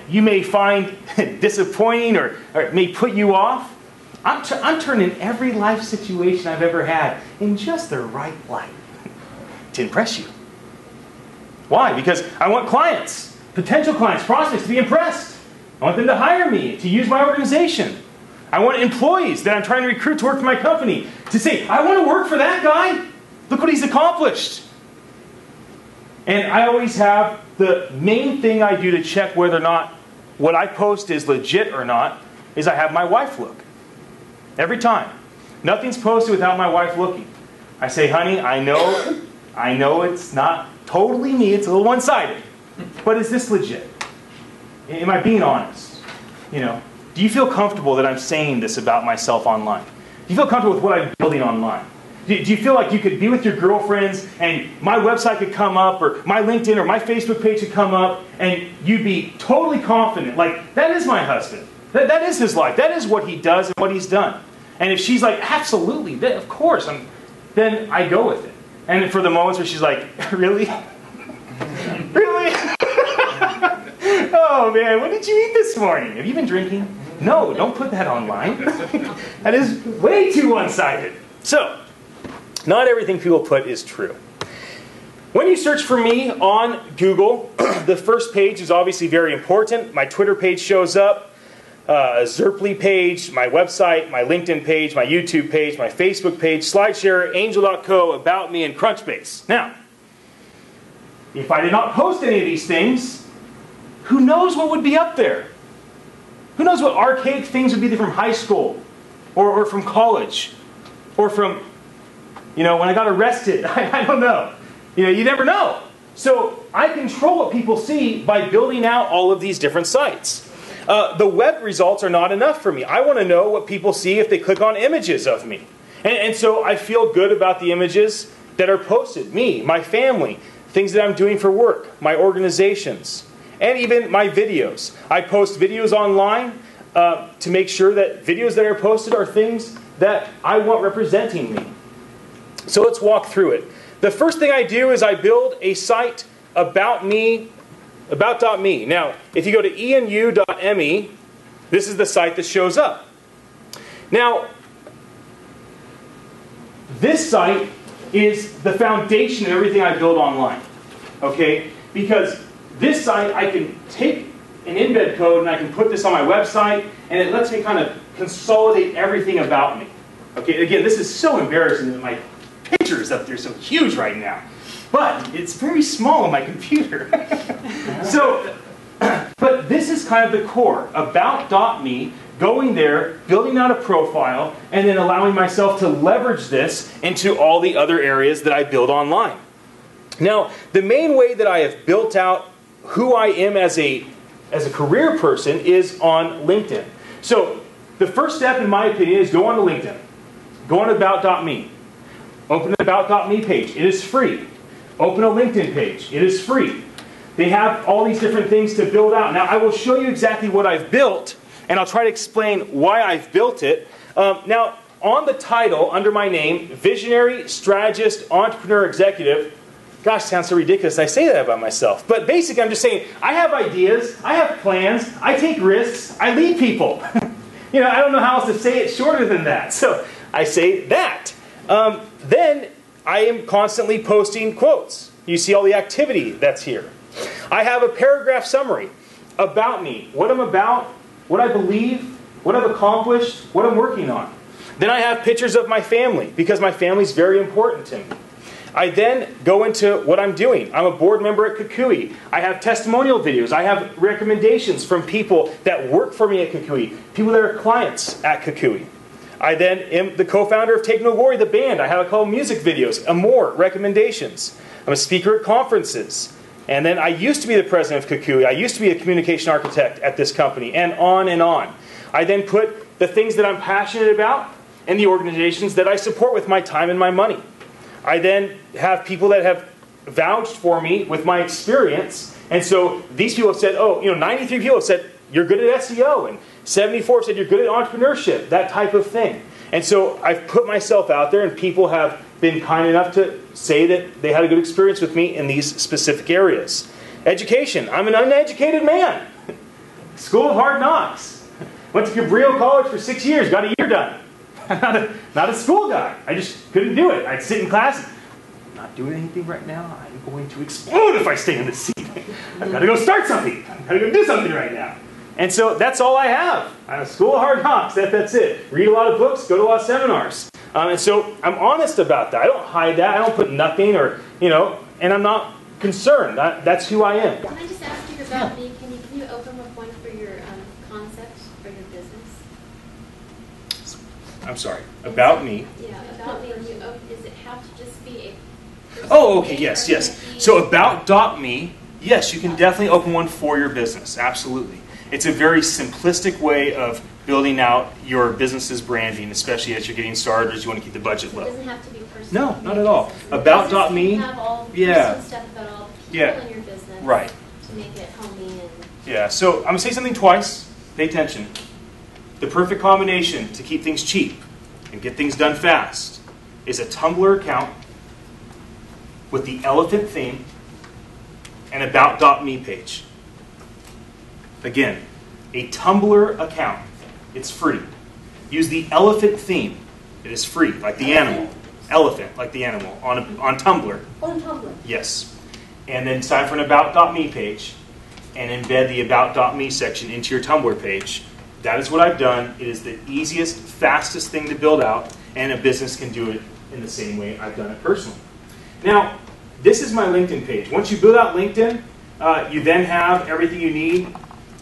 Speaker 2: you may find disappointing or may put you off. I'm turning every life situation I've ever had in just the right light to impress you. Why? Because I want clients, potential clients, prospects to be impressed. I want them to hire me, to use my organization. I want employees that I'm trying to recruit to work for my company to say, I want to work for that guy. Look what he's accomplished. And I always have the main thing I do to check whether or not what I post is legit or not is I have my wife look. Every time. Nothing's posted without my wife looking. I say, honey, I know it's not totally me, it's a little one-sided. But is this legit? Am I being honest? Do you feel comfortable that I'm saying this about myself online? Do you feel comfortable with what I'm building online? Do you feel like you could be with your girlfriends and my website could come up, or my LinkedIn or my Facebook page could come up, and you'd be totally confident, like, that is my husband. That is his life. That is what he does and what he's done. And if she's like, absolutely, of course, then I go with it. And for the moments where she's like, really? Really? Oh man, what did you eat this morning? Have you been drinking? No, don't put that online. That is way too one-sided. So, not everything people put is true. When you search for me on Google, the first page is obviously very important. My Twitter page shows up, a Zerply page, my website, my LinkedIn page, my YouTube page, my Facebook page, SlideShare, Angel.co, About Me, and Crunchbase. Now, if I did not post any of these things, who knows what would be up there? Who knows what archaic things would be there from high school, or from college, or from, when I got arrested. I don't know. You never know. So I control what people see by building out all of these different sites. The web results are not enough for me. I want to know what people see if they click on images of me. And so I feel good about the images that are posted. Me, my family, things that I'm doing for work, my organizations, and even my videos. I post videos online to make sure that videos that are posted are things that I want representing me. So let's walk through it. The first thing I do is I build a site about me, about.me. Now, if you go to enu.me, this is the site that shows up. Now, this site is the foundation of everything I build online. Okay? Because this site, I can take an embed code and I can put this on my website, and it lets me kind of consolidate everything about me. Okay, again, this is so embarrassing that my picture is up there so huge right now. But it's very small on my computer. But this is kind of the core. About.me, going there, building out a profile, and then allowing myself to leverage this into all the other areas that I build online. Now, the main way that I have built out who I am as a career person is on LinkedIn. So the first step, in my opinion, is go on to LinkedIn. Go on to About.me. Open an About.me page. It is free. Open a LinkedIn page. It is free. They have all these different things to build out. Now, I will show you exactly what I've built, and I'll try to explain why I've built it. Now, on the title, under my name, Visionary, Strategist, Entrepreneur, Executive. Gosh, sounds so ridiculous I say that about myself. But basically, I'm just saying, I have ideas, I have plans, I take risks, I lead people. I don't know how else to say it shorter than that. So I say that. Then I am constantly posting quotes. You see all the activity that's here. I have a paragraph summary about me, what I'm about, what I believe, what I've accomplished, what I'm working on. Then I have pictures of my family, because my family is very important to me. I then go into what I'm doing. I'm a board member at Kukui. I have testimonial videos. I have recommendations from people that work for me at Kukui, people that are clients at Kukui. I then am the co-founder of Take No Glory, the band. I have a couple music videos, and more recommendations. I'm a speaker at conferences. And then I used to be the president of Kukui. I used to be a communication architect at this company, and on and on. I then put the things that I'm passionate about and the organizations that I support with my time and my money. I then have people that have vouched for me with my experience. And so these people have said, 93 people have said, you're good at SEO. And 74 have said, you're good at entrepreneurship, that type of thing. And so I've put myself out there, and people have been kind enough to say that they had a good experience with me in these specific areas. Education. I'm an uneducated man. School of Hard Knocks. Went to Cabrillo College for 6 years, got a year done. Not a school guy. I just couldn't do it. I'd sit in class. I'm not doing anything right now. I'm going to explode if I stay in this seat. I've got to go start something. I've got to go do something right now. And so that's all I have. I'm a School of Hard Knocks. That's it. Read a lot of books. Go to a lot of seminars. And so I'm honest about that. I don't hide that. I don't put nothing and I'm not concerned. That's who I am.
Speaker 4: Can I just ask you about me? Can you open up one for your concept for your business?
Speaker 2: I'm sorry. About me.
Speaker 4: Yeah, about me. Does it have to just be a person?
Speaker 2: Oh, okay. Yes. So about.me, yes, you can definitely open one for your business. Absolutely. It's a very simplistic way of building out your business's branding, especially as you're getting started or as you want to keep the budget
Speaker 4: It
Speaker 2: low.
Speaker 4: doesn't have to be personal.
Speaker 2: No, not at all. About.me,
Speaker 4: You have all the
Speaker 2: yeah.
Speaker 4: personal stuff about all the people
Speaker 2: Yeah.
Speaker 4: in your business.
Speaker 2: Right.
Speaker 4: To make it homey and.
Speaker 2: Yeah, so I'm going to say something twice. Pay attention. The perfect combination to keep things cheap and get things done fast is a Tumblr account with the elephant theme and about.me page. Again, a Tumblr account. It's free. Use the elephant theme. It is free, like the animal. Elephant, like the animal, on Tumblr.
Speaker 4: On Tumblr.
Speaker 2: Yes. And then sign for an about.me page and embed the about.me section into your Tumblr page. That is what I've done. It is the easiest, fastest thing to build out, and a business can do it in the same way I've done it personally. Now, this is my LinkedIn page. Once you build out LinkedIn, you then have everything you need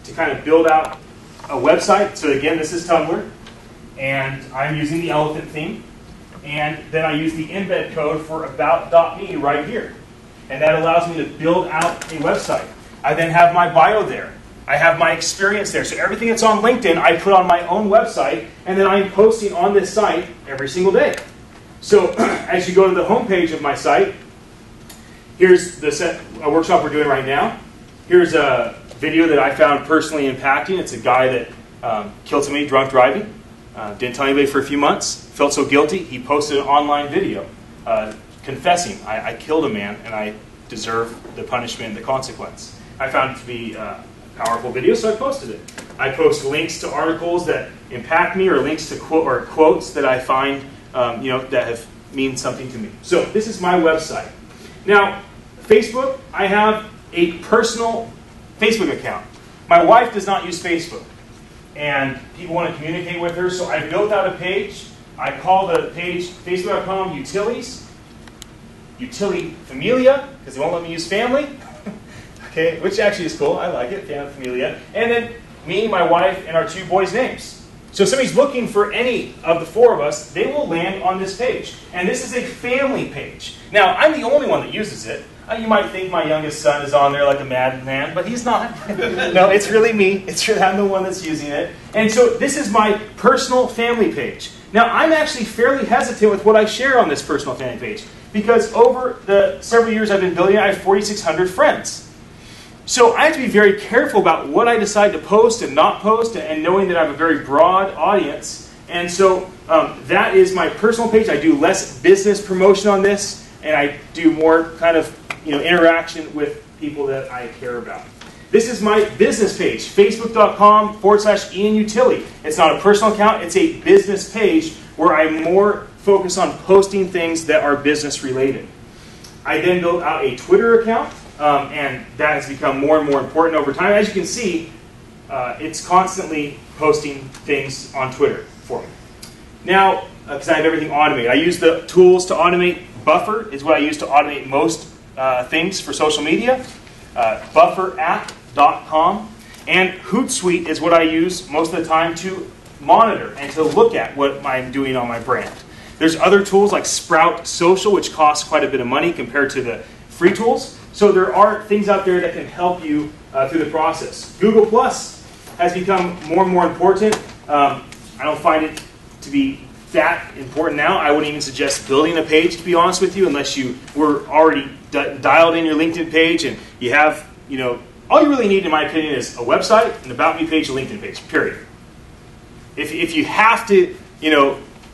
Speaker 2: to kind of build out a website. So again, this is Tumblr, and I'm using the elephant theme. And then I use the embed code for about.me right here. And that allows me to build out a website. I then have my bio there. I have my experience there. So everything that's on LinkedIn, I put on my own website, and then I'm posting on this site every single day. So as you go to the homepage of my site, here's a workshop we're doing right now. Here's a video that I found personally impacting. It's a guy that killed somebody drunk driving. Didn't tell anybody for a few months. Felt so guilty, he posted an online video confessing, I killed a man and I deserve the punishment and the consequence. I found it to be a powerful video, so I posted it. I post links to articles that impact me, or links to quotes that I find that have mean something to me. So this is my website. Now, Facebook, I have a personal Facebook account. My wife does not use Facebook, and people want to communicate with her, so I built out a page. I call the page facebook.com Utiles, Utile Familia, because they won't let me use family. Okay, which actually is cool. I like it, Familia. And then me, my wife, and our 2 boys' names. So if somebody's looking for any of the 4 of us, they will land on this page. And this is a family page. Now, I'm the only one that uses it. You might think my youngest son is on there like a madman, but he's not. No, it's really me. I'm the one that's using it. And so this is my personal family page. Now, I'm actually fairly hesitant with what I share on this personal family page, because over the several years I've been building it, I have 4,600 friends. So I have to be very careful about what I decide to post and not post, and knowing that I have a very broad audience. And so that is my personal page. I do less business promotion on this, and I do more kind of interaction with people that I care about. This is my business page, facebook.com/Ian Utile. It's not a personal account, it's a business page where I'm more focused on posting things that are business related. I then built out a Twitter account, and that has become more and more important over time. As you can see, it's constantly posting things on Twitter for me. Now, because I have everything automated, I use the tools to automate. Buffer is what I use to automate most things for social media. Bufferapp.com. And Hootsuite is what I use most of the time to monitor and to look at what I'm doing on my brand. There's other tools like Sprout Social, which costs quite a bit of money compared to the free tools. So there are things out there that can help you through the process. Google Plus has become more and more important. I don't find it to be that important now. I wouldn't even suggest building a page, to be honest with you, unless you were already dialed in your LinkedIn page and you have, all you really need, in my opinion, is a website, an About Me page, a LinkedIn page, period. If you have to,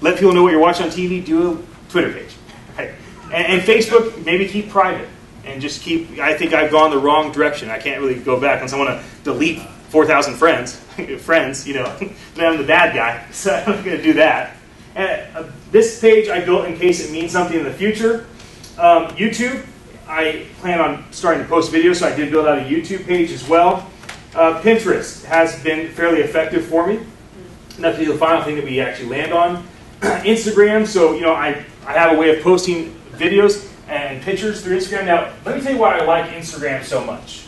Speaker 2: let people know what you're watching on TV, do a Twitter page. Right? And Facebook, maybe keep private. And just keep, I think I've gone the wrong direction. I can't really go back unless I want to delete 4,000 friends, then I'm the bad guy, so I'm not going to do that. And this page I built in case it means something in the future. YouTube, I plan on starting to post videos, so I did build out a YouTube page as well. Pinterest has been fairly effective for me. And that's the final thing that we actually land on. Instagram, so I have a way of posting videos and pictures through Instagram. Now, let me tell you why I like Instagram so much.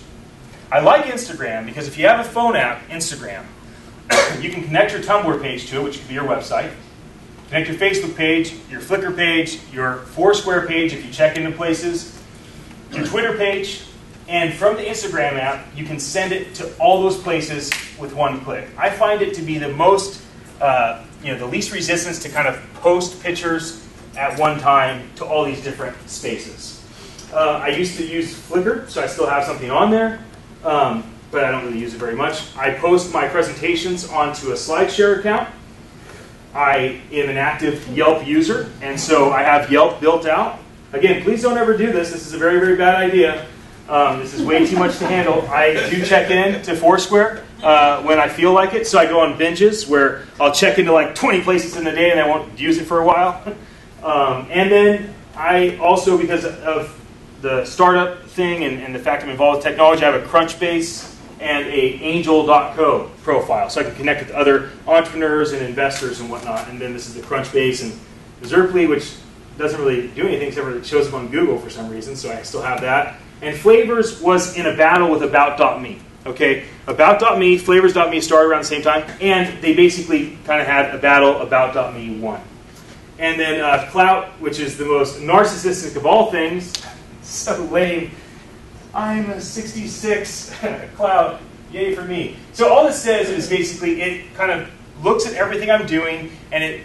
Speaker 2: I like Instagram because if you have a phone app, Instagram, you can connect your Tumblr page to it, which could be your website. Connect your Facebook page, your Flickr page, your Foursquare page if you check into places, your Twitter page, And from the Instagram app, you can send it to all those places with one click. I find it to be the most, the least resistance to kind of post pictures at one time to all these different spaces. I used to use Flickr, so I still have something on there, but I don't really use it very much. I post my presentations onto a SlideShare account. I am an active Yelp user, and so I have Yelp built out. Again, please don't ever do this. This is a very, very bad idea. This is way too much to handle. I do check in to Foursquare when I feel like it, so I go on binges where I'll check into like 20 places in a day and I won't use it for a while. And then I also, because of the startup thing and the fact I'm involved with technology, I have a Crunchbase and a Angel.co profile, so I can connect with other entrepreneurs and investors and whatnot. And then this is the Crunchbase and Zerply, which doesn't really do anything except for it shows up on Google for some reason, so I still have that. And Flavors was in a battle with About.me. Okay, About.me, Flavors.me started around the same time, and they basically kind of had a battle. About.me won. And then Clout, which is the most narcissistic of all things, so lame. I'm a 66, Clout, yay for me. So all this says is basically it kind of looks at everything I'm doing, and it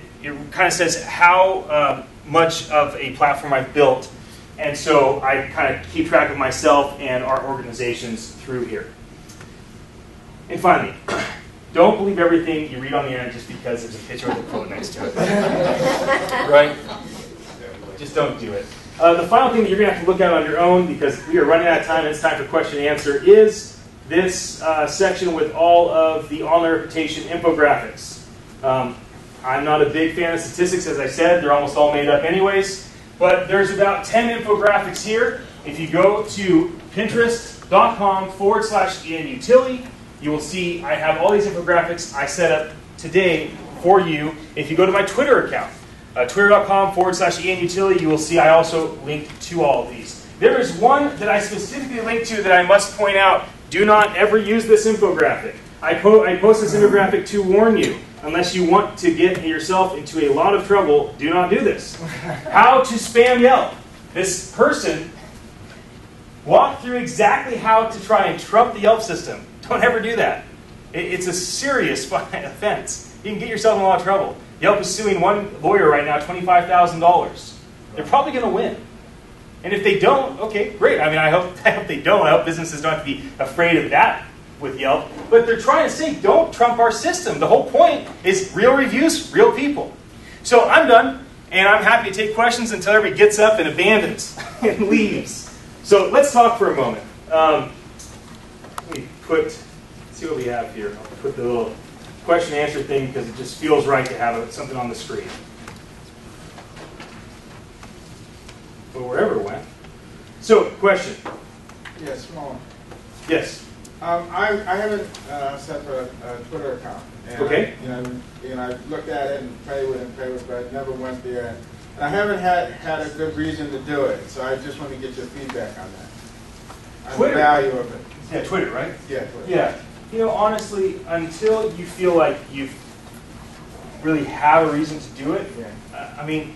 Speaker 2: kind of says how much of a platform I've built. And so I kind of keep track of myself and our organizations through here. And finally, don't believe everything you read on the internet just because there's a picture with a quote next to it. Right? Just don't do it. The final thing that you're going to have to look at on your own, because we are running out of time and it's time for question and answer, is this section with all of the online reputation infographics. I'm not a big fan of statistics, as I said. They're almost all made up anyways. But there's about 10 infographics here. If you go to pinterest.com/IanUtile, you will see I have all these infographics I set up today for you. If you go to my Twitter account, twitter.com/IanUtile, you will see I also linked to all of these. There is one that I specifically linked to that I must point out. Do not ever use this infographic. I post this infographic to warn you. Unless you want to get yourself into a lot of trouble, do not do this. How to spam Yelp. This person walked through exactly how to try and trump the Yelp system. Don't ever do that. It's a serious offense. You can get yourself in a lot of trouble. Yelp is suing one lawyer right now $25,000. They're probably going to win. And if they don't, okay, great. I mean, I hope they don't. I hope businesses don't have to be afraid of that with Yelp. But they're trying to say, don't trump our system. The whole point is real reviews, real people. So I'm done, and I'm happy to take questions until everybody gets up and abandons and leaves. So let's talk for a moment. Let me see what we have here. I'll put the little question and answer thing because it just feels right to have something on the screen. Or wherever it went. So, question.
Speaker 9: Yes, small.
Speaker 2: Yes.
Speaker 9: I haven't set up a Twitter account. And
Speaker 2: okay.
Speaker 9: I've looked at it and played with it, but I never went there. And I haven't had a good reason to do it, so I just want to get your feedback on that. On
Speaker 2: Twitter.
Speaker 9: The value of it.
Speaker 2: Yeah, Twitter, right?
Speaker 9: Yeah, Twitter.
Speaker 2: Yeah. Honestly, until you feel like you really have a reason to do it, I mean,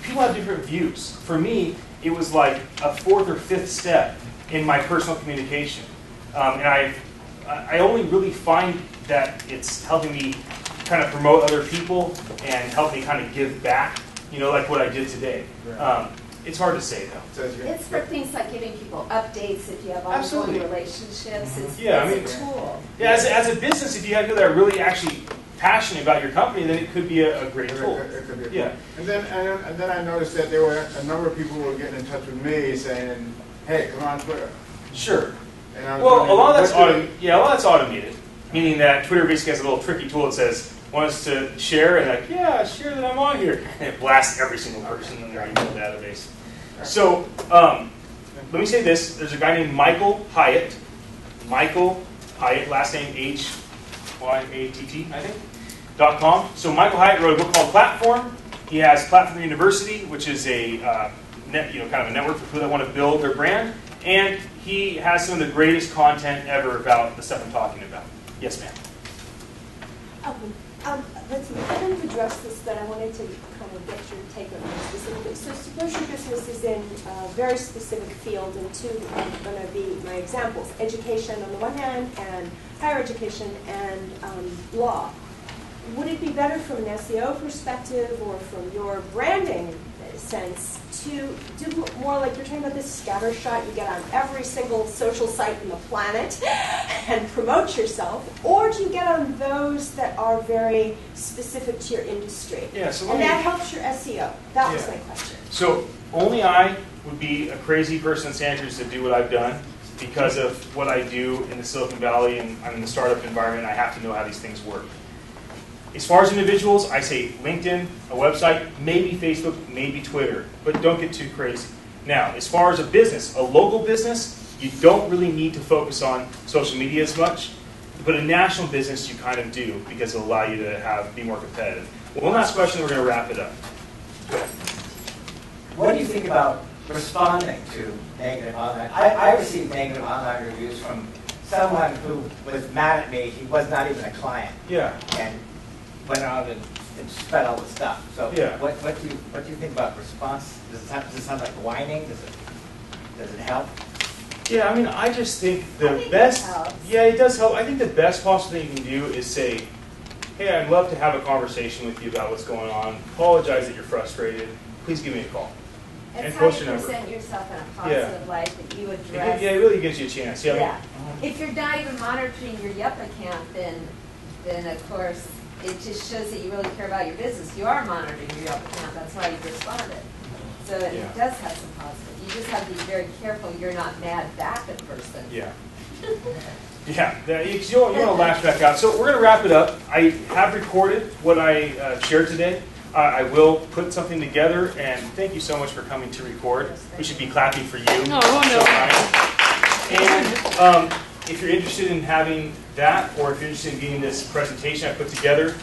Speaker 2: people have different views. For me, it was like a fourth or fifth step in my personal communication. And I only really find that it's helping me kind of promote other people and help me kind of give back, like what I did today.
Speaker 9: Right.
Speaker 2: It's hard to say, though.
Speaker 10: It's for things like giving people updates if you have ongoing relationships. It's a tool.
Speaker 2: Yeah, as a business, if you have people that are really actually passionate about your company, then it could be a great tool.
Speaker 9: It could be a tool.
Speaker 2: Yeah.
Speaker 9: And then I noticed that there were a number of people who were getting in touch with me saying, "Hey, come on Twitter."
Speaker 2: Sure.
Speaker 9: And
Speaker 2: well, a lot of that's automated, meaning that Twitter basically has a little tricky tool that says, "Want us to share?" And share that I'm on here, and it blasts every single person in their email database. So let me say this: there's a guy named Michael Hyatt. Michael Hyatt, last name Hyatt, I think. .com. So Michael Hyatt wrote a book called Platform. He has Platform University, which is a kind of a network for people that want to build their brand. And he has some of the greatest content ever about the stuff I'm talking about. Yes, ma'am.
Speaker 11: Let's see, I didn't address this, but I wanted to kind of get your take on it specifically. So suppose your business is in a very specific field, and two are going to be my examples: education on the one hand, and higher education, and law. Would it be better from an SEO perspective or from your branding sense to do more like you're talking about this scatter shot, you get on every single social site on the planet and promote yourself, or do you get on those that are very specific to your industry?
Speaker 2: Yeah, so
Speaker 11: and that helps your SEO. That was my question.
Speaker 2: So only I would be a crazy person in Santa Cruz to do what I've done because of what I do in the Silicon Valley, and I'm in the startup environment. I have to know how these things work. As far as individuals, I say LinkedIn, a website, maybe Facebook, maybe Twitter, but don't get too crazy. Now, as far as a business, a local business, you don't really need to focus on social media as much, but a national business you kind of do because it'll allow you to be more competitive. One last question, we're going to wrap it up.
Speaker 12: What do you think about responding to negative online? I received negative online reviews from someone who was mad at me. He was not even a client.
Speaker 2: Yeah.
Speaker 12: And went on and spread all the stuff. So
Speaker 2: yeah.
Speaker 12: What do you think about response? Does it sound like whining? Does it help?
Speaker 2: Yeah, I mean, I just think the best. Yeah, it does help. I think the best possible thing you can do is say, "Hey, I'd love to have a conversation with you about what's going on. Apologize that you're frustrated. Please give me a call."
Speaker 10: It's
Speaker 2: and
Speaker 10: how
Speaker 2: post
Speaker 10: you
Speaker 2: your number.
Speaker 10: present yourself in a positive light that you address.
Speaker 2: Yeah, it really gives you a chance. Yeah.
Speaker 10: Yeah. If you're not even monitoring your Yelp account, then of course it just shows that you really care about your business. You are monitoring your Yelp account. That's why you responded. So it does have some positive. You just have to be very careful you're not mad back at the person.
Speaker 2: Yeah. Yeah, you want to lash back out. So we're going to wrap it up. I have recorded what I shared today. I will put something together, and thank you so much for coming to record. We should be clapping for you.
Speaker 6: No.
Speaker 2: And if you're interested in having that, or if you're interested in getting this presentation I put together,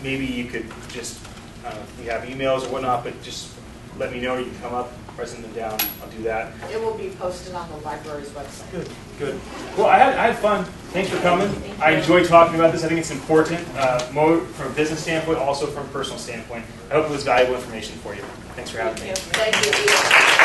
Speaker 2: maybe you could just, if you have emails or whatnot, but just let me know. You can come up, present them down. I'll do that.
Speaker 1: It will be posted on the library's website.
Speaker 2: Good. Well, I had fun. Thanks for coming. I enjoyed talking about this. I think it's important, more from a business standpoint, also from a personal standpoint. I hope it was valuable information for you. Thanks for having me.
Speaker 1: Thank you.